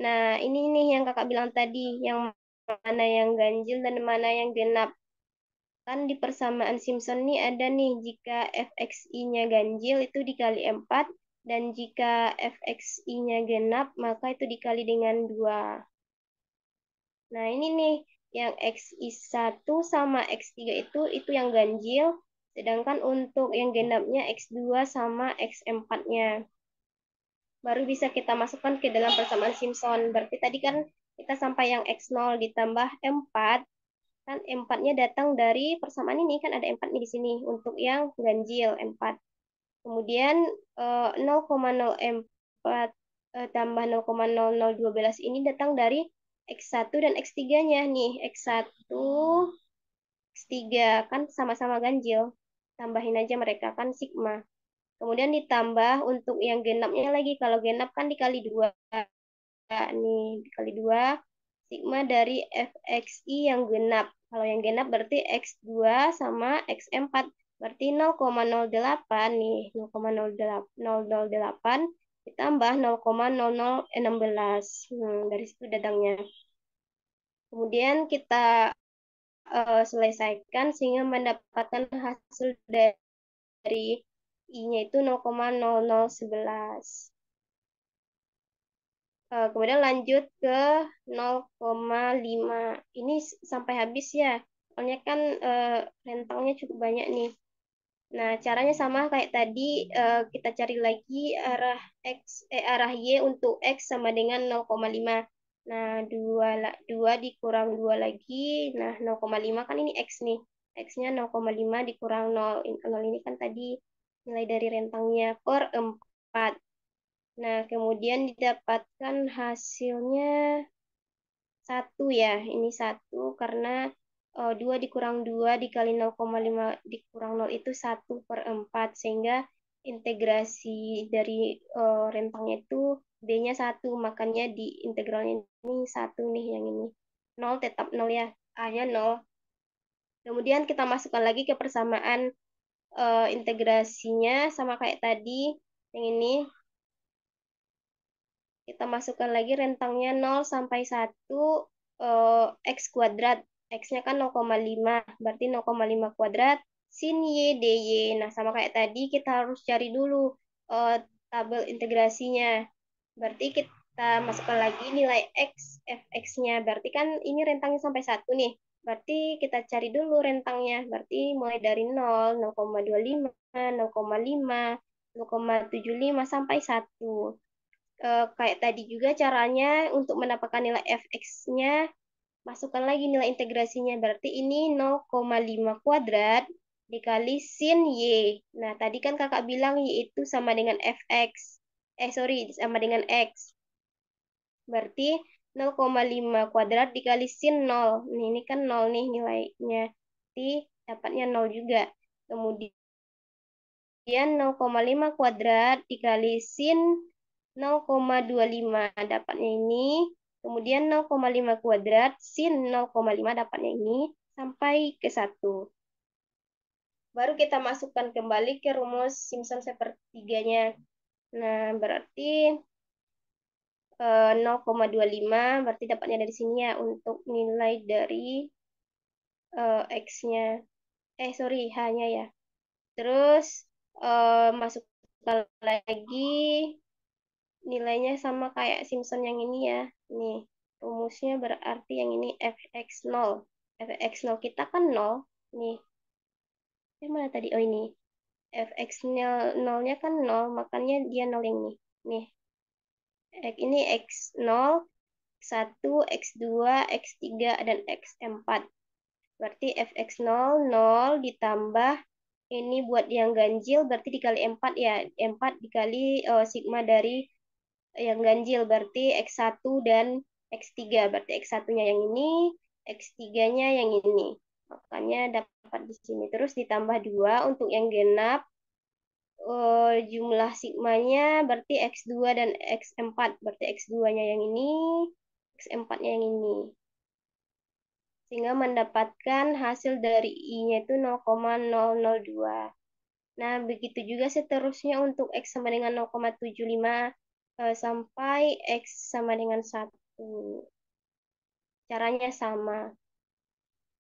Nah, ini nih yang kakak bilang tadi. Yang mana yang ganjil dan mana yang genap. Kan di persamaan Simpson nih ada nih, jika fxi-nya ganjil itu dikali 4, dan jika fxi-nya genap, maka itu dikali dengan 2. Nah, ini nih, yang xi1 sama x3 itu yang ganjil, sedangkan untuk yang genapnya x2 sama x4-nya. Baru bisa kita masukkan ke dalam persamaan Simpson. Berarti tadi kan kita sampai yang x0 ditambah 4, kan 4-nya datang dari persamaan ini, kan ada 4 nih di sini untuk yang ganjil 4. Kemudian 0,04 tambah 0,0012 ini datang dari X1 dan X3-nya nih. X1, X3 kan sama-sama ganjil. Tambahin aja mereka kan sigma. Kemudian ditambah untuk yang genapnya lagi. Kalau genap kan dikali 2. Nih, dikali 2 sigma dari fxi yang genap. Kalau yang genap berarti x2 sama x4. Berarti 0,08 nih. 0,008 ditambah 0,0016. Dari situ datangnya. Kemudian kita selesaikan sehingga mendapatkan hasil dari I-nya itu 0,0011. Kemudian lanjut ke 0,5. Ini sampai habis ya. Soalnya kan rentangnya cukup banyak nih. Nah, caranya sama kayak tadi. Kita cari lagi arah Y untuk X sama dengan 0,5. Nah, 2 dikurang 2 lagi. Nah, 0,5 kan ini X nih. X-nya 0,5 dikurang 0. 0 ini kan tadi nilai dari rentangnya per 4. Nah, kemudian didapatkan hasilnya 1 ya. Ini 1 karena 2 dikurang 2 dikali 0,5 dikurang 0 itu 1/4. Sehingga integrasi dari rentangnya itu B-nya 1. Makanya di integralnya ini 1 nih yang ini. 0 tetap 0 ya. A-nya 0. Kemudian kita masukkan lagi ke persamaan integrasinya sama kayak tadi. Yang ini kita masukkan lagi rentangnya 0 sampai 1 X kuadrat. X-nya kan 0,5, berarti 0,5 kuadrat sin Y dy. Nah, sama kayak tadi kita harus cari dulu tabel integrasinya. Berarti kita masukkan lagi nilai X, fx-nya. Berarti kan ini rentangnya sampai 1 nih. Berarti kita cari dulu rentangnya. Berarti mulai dari 0, 0,25, 0,5, 0,75 sampai 1. Kayak tadi juga caranya untuk mendapatkan nilai fx-nya, masukkan lagi nilai integrasinya. Berarti ini 0,5 kuadrat dikali sin Y. Nah, tadi kan kakak bilang Y itu sama dengan fx. Sorry, sama dengan X. Berarti 0,5 kuadrat dikali sin 0. Ini kan 0 nih nilainya. Berarti dapatnya 0 juga. Kemudian 0,5 kuadrat dikali sin 0,25 dapatnya ini. Kemudian 0,5 kuadrat sin 0,5 dapatnya ini sampai ke 1. Baru kita masukkan kembali ke rumus Simpson sepertiganya. Nah, berarti 0,25 berarti dapatnya dari sini ya untuk nilai dari X-nya. Sorry, H-nya ya. Terus masukkan lagi nilainya sama kayak Simpson yang ini ya. Nih, rumusnya berarti yang ini fx0. Fx0 kita kan 0. Nih, yang mana tadi? Oh ini. Fx0-nya kan 0, makanya dia 0 yang ini. Nih, ini x0, x1, x2, x3, dan x4. Berarti fx0, 0 ditambah ini buat yang ganjil berarti dikali 4 ya. 4 dikali sigma dari yang ganjil berarti X1 dan X3. Berarti X1-nya yang ini, X3-nya yang ini. Makanya dapat di sini. Terus ditambah 2 untuk yang genap. Jumlah sigmanya berarti X2 dan X4. Berarti X2-nya yang ini, X4-nya yang ini. Sehingga mendapatkan hasil dari I-nya itu 0,002. Nah, begitu juga seterusnya untuk X sama dengan 0,75 sampai X sama dengan 1. Caranya sama.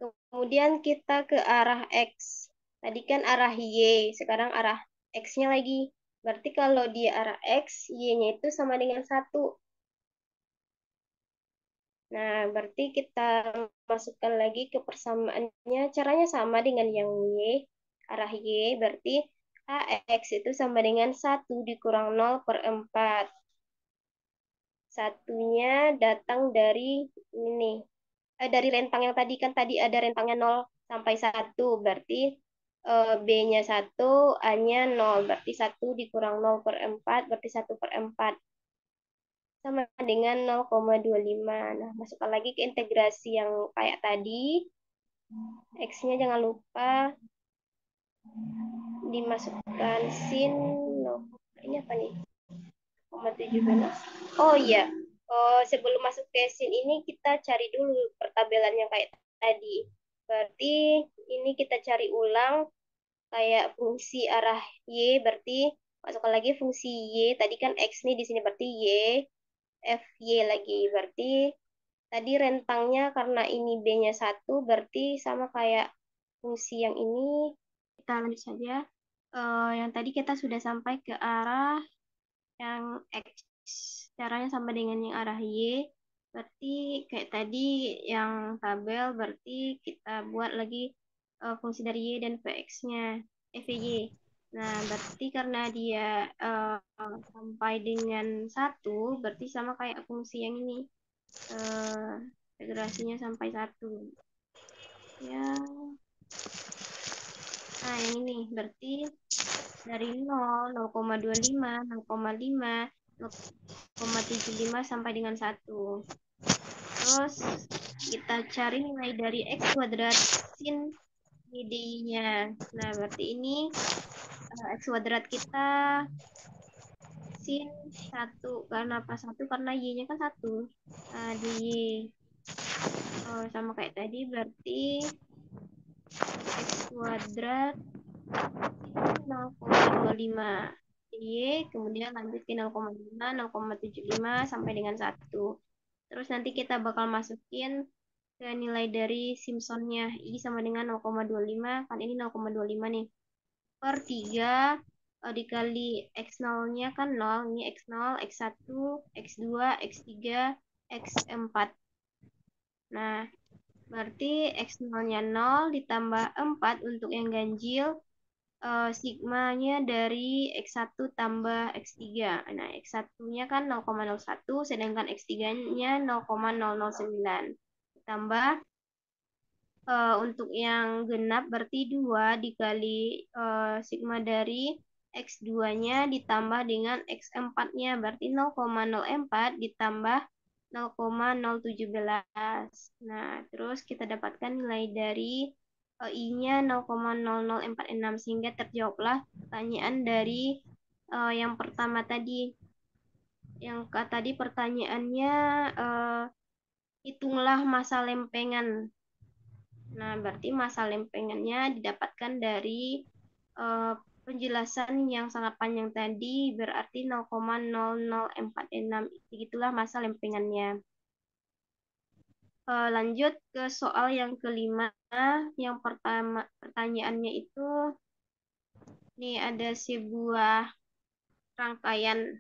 Kemudian kita ke arah X. Tadi kan arah Y, sekarang arah X-nya lagi. Berarti kalau dia arah X, Y-nya itu sama dengan 1. Nah, berarti kita masukkan lagi ke persamaannya. Caranya sama dengan yang Y. Arah Y berarti AX itu sama dengan 1 dikurang 0/4. Satunya datang dari ini. Dari rentang yang tadi kan tadi ada rentangnya 0 sampai 1. Berarti B-nya 1, A-nya 0. Berarti 1 dikurang 0/4 berarti 1/4 sama dengan 0,25. Nah, masukkan lagi ke integrasi yang kayak tadi. X-nya jangan lupa dimasukkan sin. Ini apa nih? 0,17. Oh iya. Sebelum masuk ke sin ini kita cari dulu pertabelan yang kayak tadi. Berarti ini kita cari ulang kayak fungsi arah Y, berarti masukkan lagi fungsi Y. Tadi kan X nih di sini berarti Y, FY lagi. Berarti tadi rentangnya karena ini B-nya 1, berarti sama kayak fungsi yang ini. Kita lanjut saja. Yang tadi kita sudah sampai ke arah yang X. Caranya sama dengan yang arah Y. Berarti kayak tadi yang tabel, berarti kita buat lagi fungsi dari Y dan Vx-nya, VY. Nah, berarti karena dia sampai dengan 1, berarti sama kayak fungsi yang ini. Integrasinya sampai 1. Ya. Nah, yang ini berarti dari 0, 0,25, 0,5, 0,75 sampai dengan 1. Terus kita cari nilai dari X kuadrat sin PD-nya. Nah, berarti ini X kuadrat kita sin 1. Karena apa 1? Karena Y-nya kan 1. Nah, di Y. Sama kayak tadi, berarti X kuadrat 0,25. Y, kemudian lanjut ke 0,5, 0,75 sampai dengan 1. Terus nanti kita bakal masukin ke nilai dari Simpsonnya. I sama dengan 0,25, kan ini 0,25 nih. Per 3 dikali X0-nya kan 0. Ini X0, X1, X2, X3, X4. Nah, berarti X0-nya 0 ditambah 4 untuk yang ganjil. Sigmanya dari X1 tambah X3. Nah, X1-nya kan 0,01, sedangkan X3-nya 0,009. Tambah untuk yang genap berarti 2 dikali sigma dari X2-nya ditambah dengan X4-nya. Berarti 0,04 ditambah 0,017. Nah, terus kita dapatkan nilai dari I-nya 0,0046 sehingga terjawablah pertanyaan dari yang pertama tadi. Yang tadi pertanyaannya hitunglah masa lempengan. Nah, berarti masa lempengannya didapatkan dari penjelasan yang sangat panjang tadi, berarti 0,0046. Begitulah masa lempengannya. Lanjut ke soal yang kelima. Yang pertama, pertanyaannya itu, nih ada sebuah rangkaian.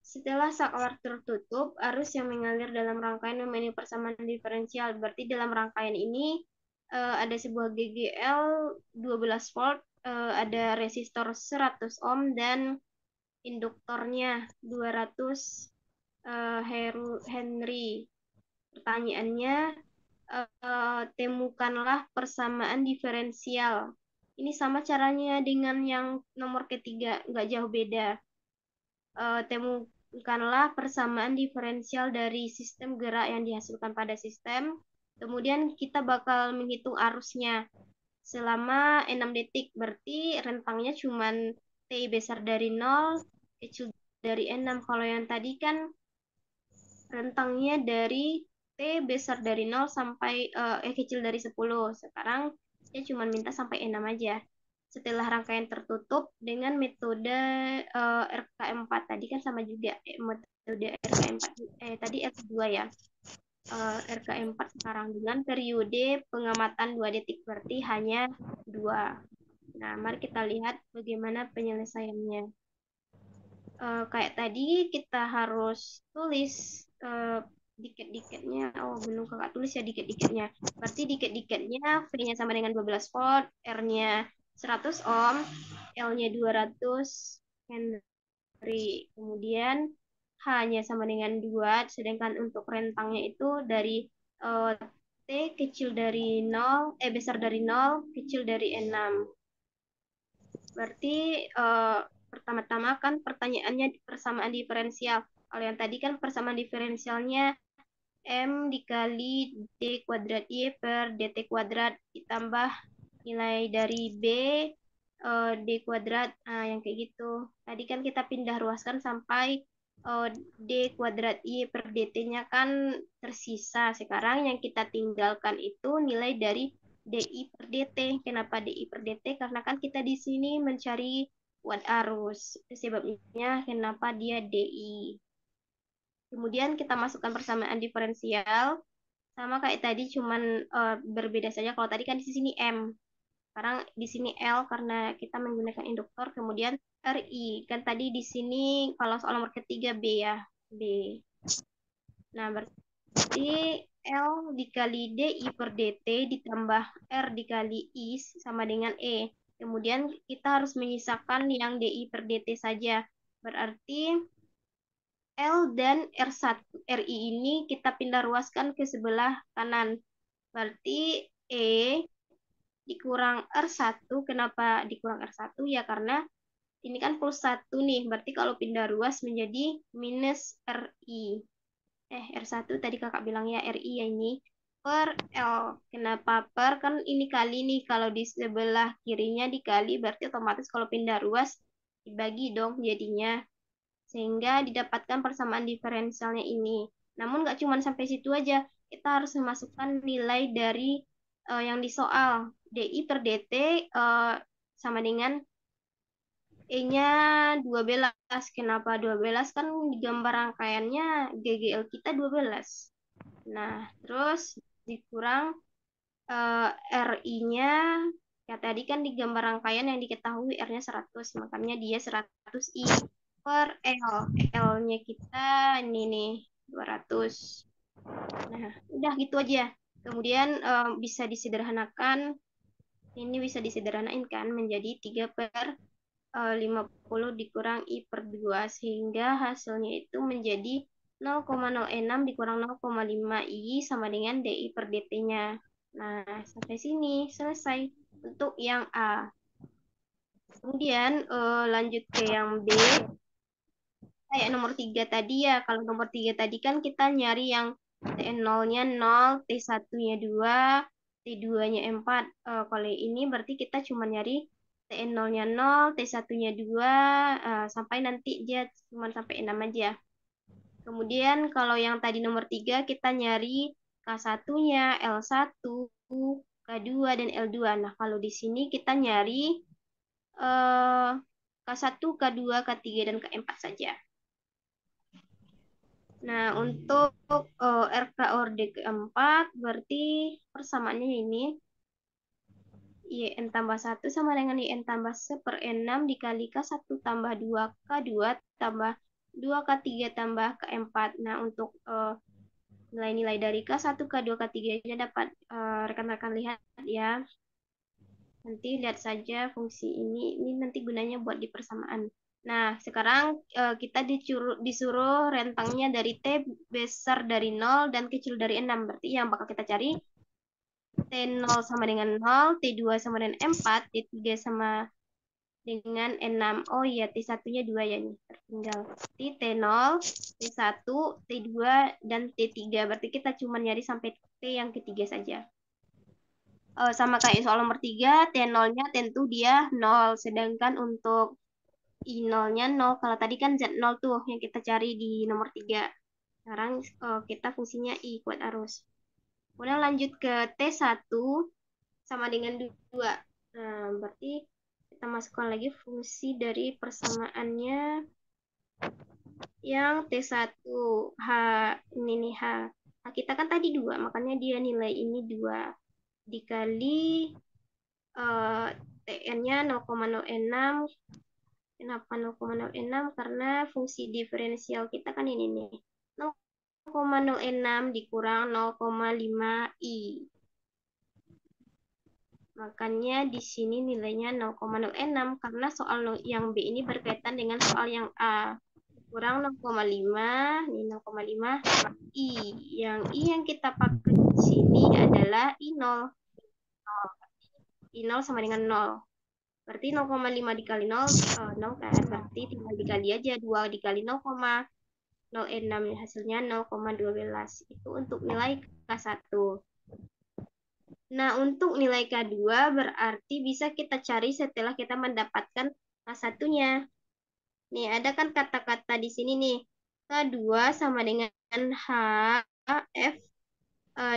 Setelah saklar tertutup, arus yang mengalir dalam rangkaian memiliki persamaan diferensial. Berarti dalam rangkaian ini ada sebuah GGL 12 volt, ada resistor 100 ohm, dan induktornya 200 Henry. Pertanyaannya, temukanlah persamaan diferensial. Ini sama caranya dengan yang nomor ketiga, nggak jauh beda. Temukanlah persamaan diferensial dari sistem gerak yang dihasilkan pada sistem. Kemudian kita bakal menghitung arusnya selama 6 detik. Berarti rentangnya cuma T besar dari 0, kecil dari 6. Kalau yang tadi kan rentangnya dari T besar dari 0 sampai kecil dari 10. Sekarang dia cuma minta sampai 6 aja. Setelah rangkaian tertutup dengan metode RK4 tadi kan sama juga metode RK4 tadi RK2 ya. RK4 sekarang dengan periode pengamatan 2 detik, berarti hanya 2. Nah, mari kita lihat bagaimana penyelesaiannya. Kayak tadi kita harus tulis dikit-dikitnya. Oh, belum kakak tulis ya dikit-dikitnya. Berarti dikit-dikitnya V-nya sama dengan 12 volt, R-nya 100 ohm, L-nya 200 Henry. Kemudian H-nya sama dengan 2, sedangkan untuk rentangnya itu dari T kecil dari 0, besar dari 0, kecil dari 6. Berarti pertama-tama kan pertanyaannya persamaan diferensial. Kalau yang tadi kan persamaan diferensialnya M dikali D kuadrat Y per DT kuadrat ditambah nilai dari B D kuadrat, yang kayak gitu. Tadi kan kita pindah ruaskan sampai D kuadrat Y per DT-nya kan tersisa. Sekarang yang kita tinggalkan itu nilai dari DI per DT. Kenapa DI per DT? Karena kan kita di sini mencari watt arus. Sebabnya kenapa dia DI. Kemudian kita masukkan persamaan diferensial. Sama kayak tadi, cuman berbeda saja. Kalau tadi kan di sini M. Sekarang di sini L karena kita menggunakan induktor. Kemudian RI. Kan tadi di sini kalau soal nomor ketiga B ya. B. Nah, berarti L dikali DI per DT ditambah R dikali I sama dengan E. Kemudian kita harus menyisakan yang DI per DT saja. Berarti L dan RI ini kita pindah ruaskan ke sebelah kanan. Berarti E dikurang R1. Kenapa dikurang R1? Ya karena ini kan plus 1 nih. Berarti kalau pindah ruas menjadi minus RI. R1 tadi kakak bilang ya RI ya ini. Per L. Kenapa per? Kan ini kali nih. Kalau di sebelah kirinya dikali, berarti otomatis kalau pindah ruas dibagi dong jadinya. Sehingga didapatkan persamaan diferensialnya ini. Namun nggak cuma sampai situ aja. Kita harus memasukkan nilai dari yang di soal. DI per DT sama dengan E-nya 12. Kenapa 12? Kan di gambar rangkaiannya GGL kita 12. Nah, terus dikurang RI-nya. Ya, tadi kan di gambar rangkaian yang diketahui R-nya 100. Makanya dia 100 I per L. L-nya kita ini nih 200. Nah, udah gitu aja. Kemudian bisa disederhanakan. Ini bisa disederhanain kan menjadi 3 per 50 dikurang I per 2. Sehingga hasilnya itu menjadi 0,06 dikurang 0,5 I sama dengan DI per DT-nya. Nah, sampai sini selesai untuk yang A. Kemudian lanjut ke yang B. Kayak nomor 3 tadi ya. Kalau nomor 3 tadi kan kita nyari yang T0-nya 0, T1-nya 2, T2-nya 4. Kalau ini berarti kita cuma nyari T0-nya 0, T1-nya 2, sampai nanti dia cuma sampai 6 aja. Kemudian kalau yang tadi nomor 3 kita nyari K1-nya, L1, K2, dan L2. Nah, kalau di sini kita nyari K1, K2, K3, dan K4 saja. Nah, untuk RK orde keempat, berarti persamaannya ini YN tambah 1 sama dengan YN tambah 1/6 dikali K1 tambah 2K2 tambah 2K3 tambah K4. Nah, untuk nilai-nilai dari K1, K2, K3-nya dapat rekan-rekan lihat ya. Nanti lihat saja fungsi ini nanti gunanya buat di persamaan. Nah, sekarang kita disuruh rentangnya dari T besar dari 0 dan kecil dari 6. Berarti yang bakal kita cari T0 sama dengan 0, T2 sama dengan 4, T3 sama dengan 6. Oh iya, T1-nya 2 ya nih, tertinggal. Berarti T0, T1, T2, dan T3. Berarti kita cuma nyari sampai T yang ketiga saja. Sama kayak soal nomor 3, T0-nya tentu dia 0. Sedangkan untuk I0-nya 0. Kalau tadi kan Z0 tuh yang kita cari di nomor 3. Sekarang kita fungsinya I kuat arus. Kemudian lanjut ke T1 sama dengan 2. Nah, berarti kita masukkan lagi fungsi dari persamaannya yang T1. H, ini nih H. H kita kan tadi 2, makanya dia nilai ini 2. Dikali TN-nya 0,06. Kenapa 0,06? Karena fungsi diferensial kita kan ini nih. 0,06 dikurang 0,5i. Makanya di sini nilainya 0,06 karena soal yang B ini berkaitan dengan soal yang A. Kurang 0,5, ini 0,5 I. Yang I yang kita pakai di sini adalah I0. I0 sama dengan 0. Berarti 0,5 dikali 0, 0 kan? Berarti tinggal dikali aja. 2 dikali 0,06. Hasilnya 0,12. Itu untuk nilai K1. Nah, untuk nilai K2 berarti bisa kita cari setelah kita mendapatkan K1-nya. Nih, ada kan kata-kata di sini nih. K2 sama dengan HF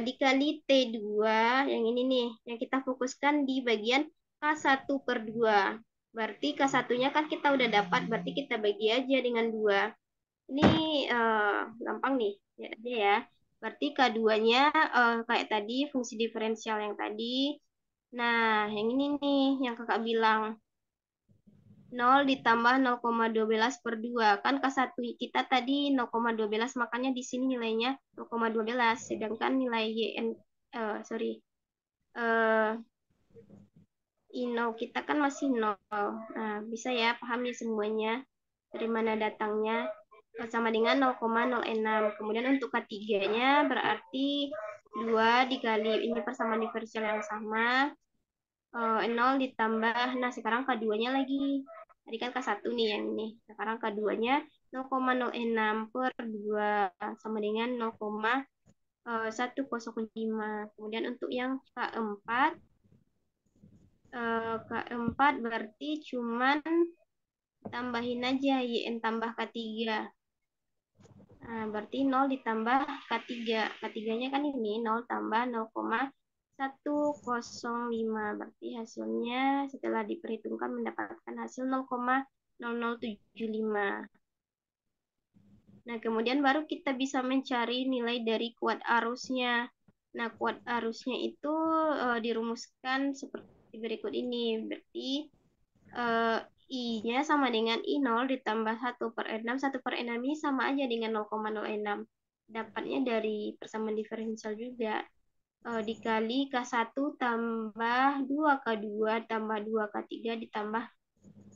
dikali T2. Yang ini nih, yang kita fokuskan di bagian K1/2. Berarti K1-nya kan kita udah dapat, berarti kita bagi aja dengan 2. Ini gampang nih, lihat aja ya. Berarti K2-nya kayak tadi, fungsi diferensial yang tadi. Nah, yang ini nih, yang kakak bilang. 0 ditambah 0,12/2. Kan K1 kita tadi 0,12, makanya di sini nilainya 0,12. Sedangkan nilai YN, sorry, I0 kita kan masih 0. Nah, bisa ya, paham ya semuanya. Dari mana datangnya? Sama dengan 0,06. Kemudian untuk K3-nya berarti 2 dikali, ini persamaan diferensial yang sama. 0 ditambah, nah sekarang K2-nya lagi. Tadi kan K1 nih yang ini. Sekarang K2-nya 0,06/2 sama dengan 0,105. Kemudian untuk yang K4, K4 berarti cuman tambahin aja YN tambah K3. Nah, berarti 0 ditambah K3. K3-nya kan ini 0 tambah 0,105. Berarti hasilnya setelah diperhitungkan mendapatkan hasil 0,0075. Nah, kemudian baru kita bisa mencari nilai dari kuat arusnya. Nah, kuat arusnya itu dirumuskan seperti berikut ini. Berarti I-nya sama dengan I0 ditambah 1/6. 1/6 ini sama aja dengan 0,06. Dapatnya dari persamaan diferensial juga. Dikali K1 tambah 2K2 tambah 2K3 ditambah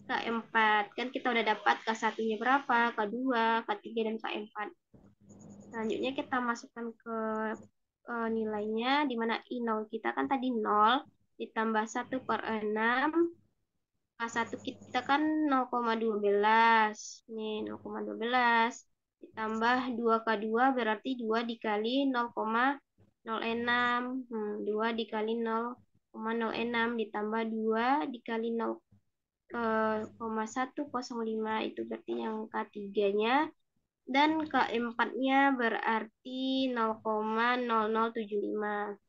K4. Kan kita udah dapat K1-nya berapa, K2, K3, dan K4. Selanjutnya kita masukkan ke nilainya, di mana I0 kita kan tadi 0 ditambah 1/6. K1 kita kan 0,12. Nih, 0,12. Ditambah 2K2 berarti 2 dikali 0,06. 2 dikali 0,06 ditambah 2 dikali 0,105. Itu berarti yang K3-nya Dan keempatnya berarti 0,0075.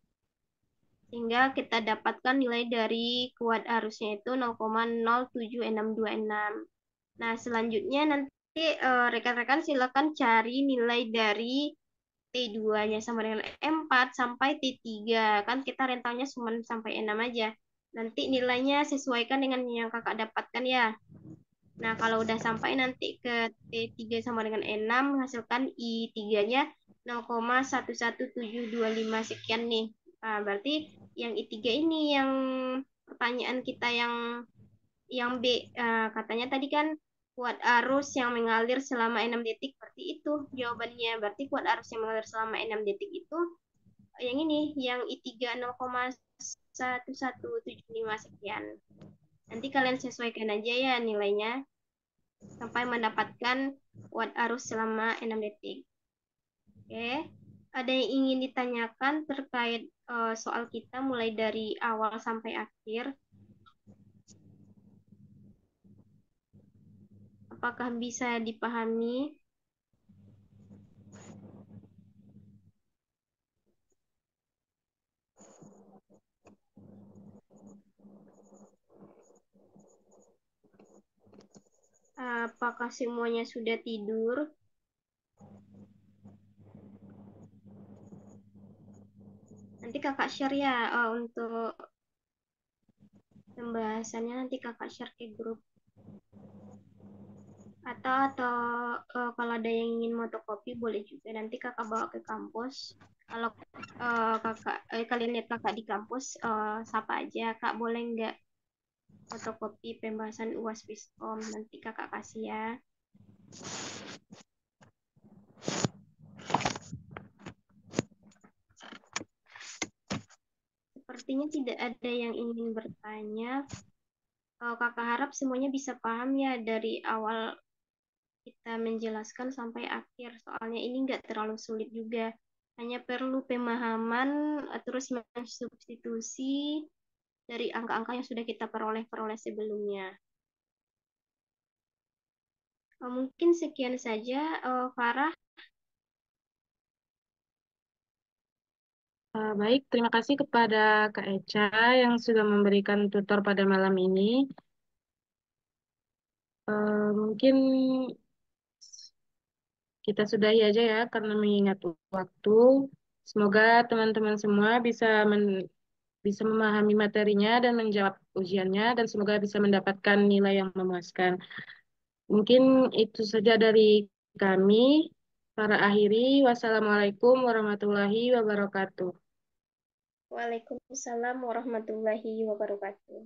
Sehingga kita dapatkan nilai dari kuat arusnya itu 0,07626. Nah, selanjutnya nanti rekan-rekan silakan cari nilai dari T2-nya sama dengan E4 sampai T3. Kan kita rentangnya cuma sampai E6 aja. Nanti nilainya sesuaikan dengan yang kakak dapatkan ya. Nah, kalau udah sampai nanti ke T3 sama dengan E6, menghasilkan I3-nya 0,11725 sekian nih. Nah, berarti yang I3 ini yang pertanyaan kita yang B. Katanya tadi kan kuat arus yang mengalir selama 6 detik. Berarti itu jawabannya. Berarti kuat arus yang mengalir selama 6 detik itu yang ini, yang I3 0,1175 sekian. Nanti kalian sesuaikan aja ya nilainya sampai mendapatkan kuat arus selama 6 detik. Oke, ada yang ingin ditanyakan terkait soal kita mulai dari awal sampai akhir? Apakah bisa dipahami? Apakah semuanya sudah tidur? Nanti kakak share ya untuk pembahasannya, nanti kakak share ke grup. Atau kalau ada yang ingin fotokopi boleh juga nanti kakak bawa ke kampus. Kalau kalian lihat kakak di kampus, sapa aja kak, boleh nggak fotokopi pembahasan UAS Viskom, nanti kakak kasih ya. Sepertinya tidak ada yang ingin bertanya. Kakak harap semuanya bisa paham ya dari awal kita menjelaskan sampai akhir. Soalnya ini nggak terlalu sulit juga. Hanya perlu pemahaman, terus mensubstitusi dari angka-angka yang sudah kita peroleh sebelumnya. Mungkin sekian saja, Farah. Baik, terima kasih kepada Kak Eca yang sudah memberikan tutor pada malam ini. Mungkin kita sudahi aja ya karena mengingat waktu. Semoga teman-teman semua bisa memahami materinya dan menjawab ujiannya dan semoga bisa mendapatkan nilai yang memuaskan. Mungkin itu saja dari kami. Para akhiri, wassalamualaikum warahmatullahi wabarakatuh. Waalaikumsalam warahmatullahi wabarakatuh.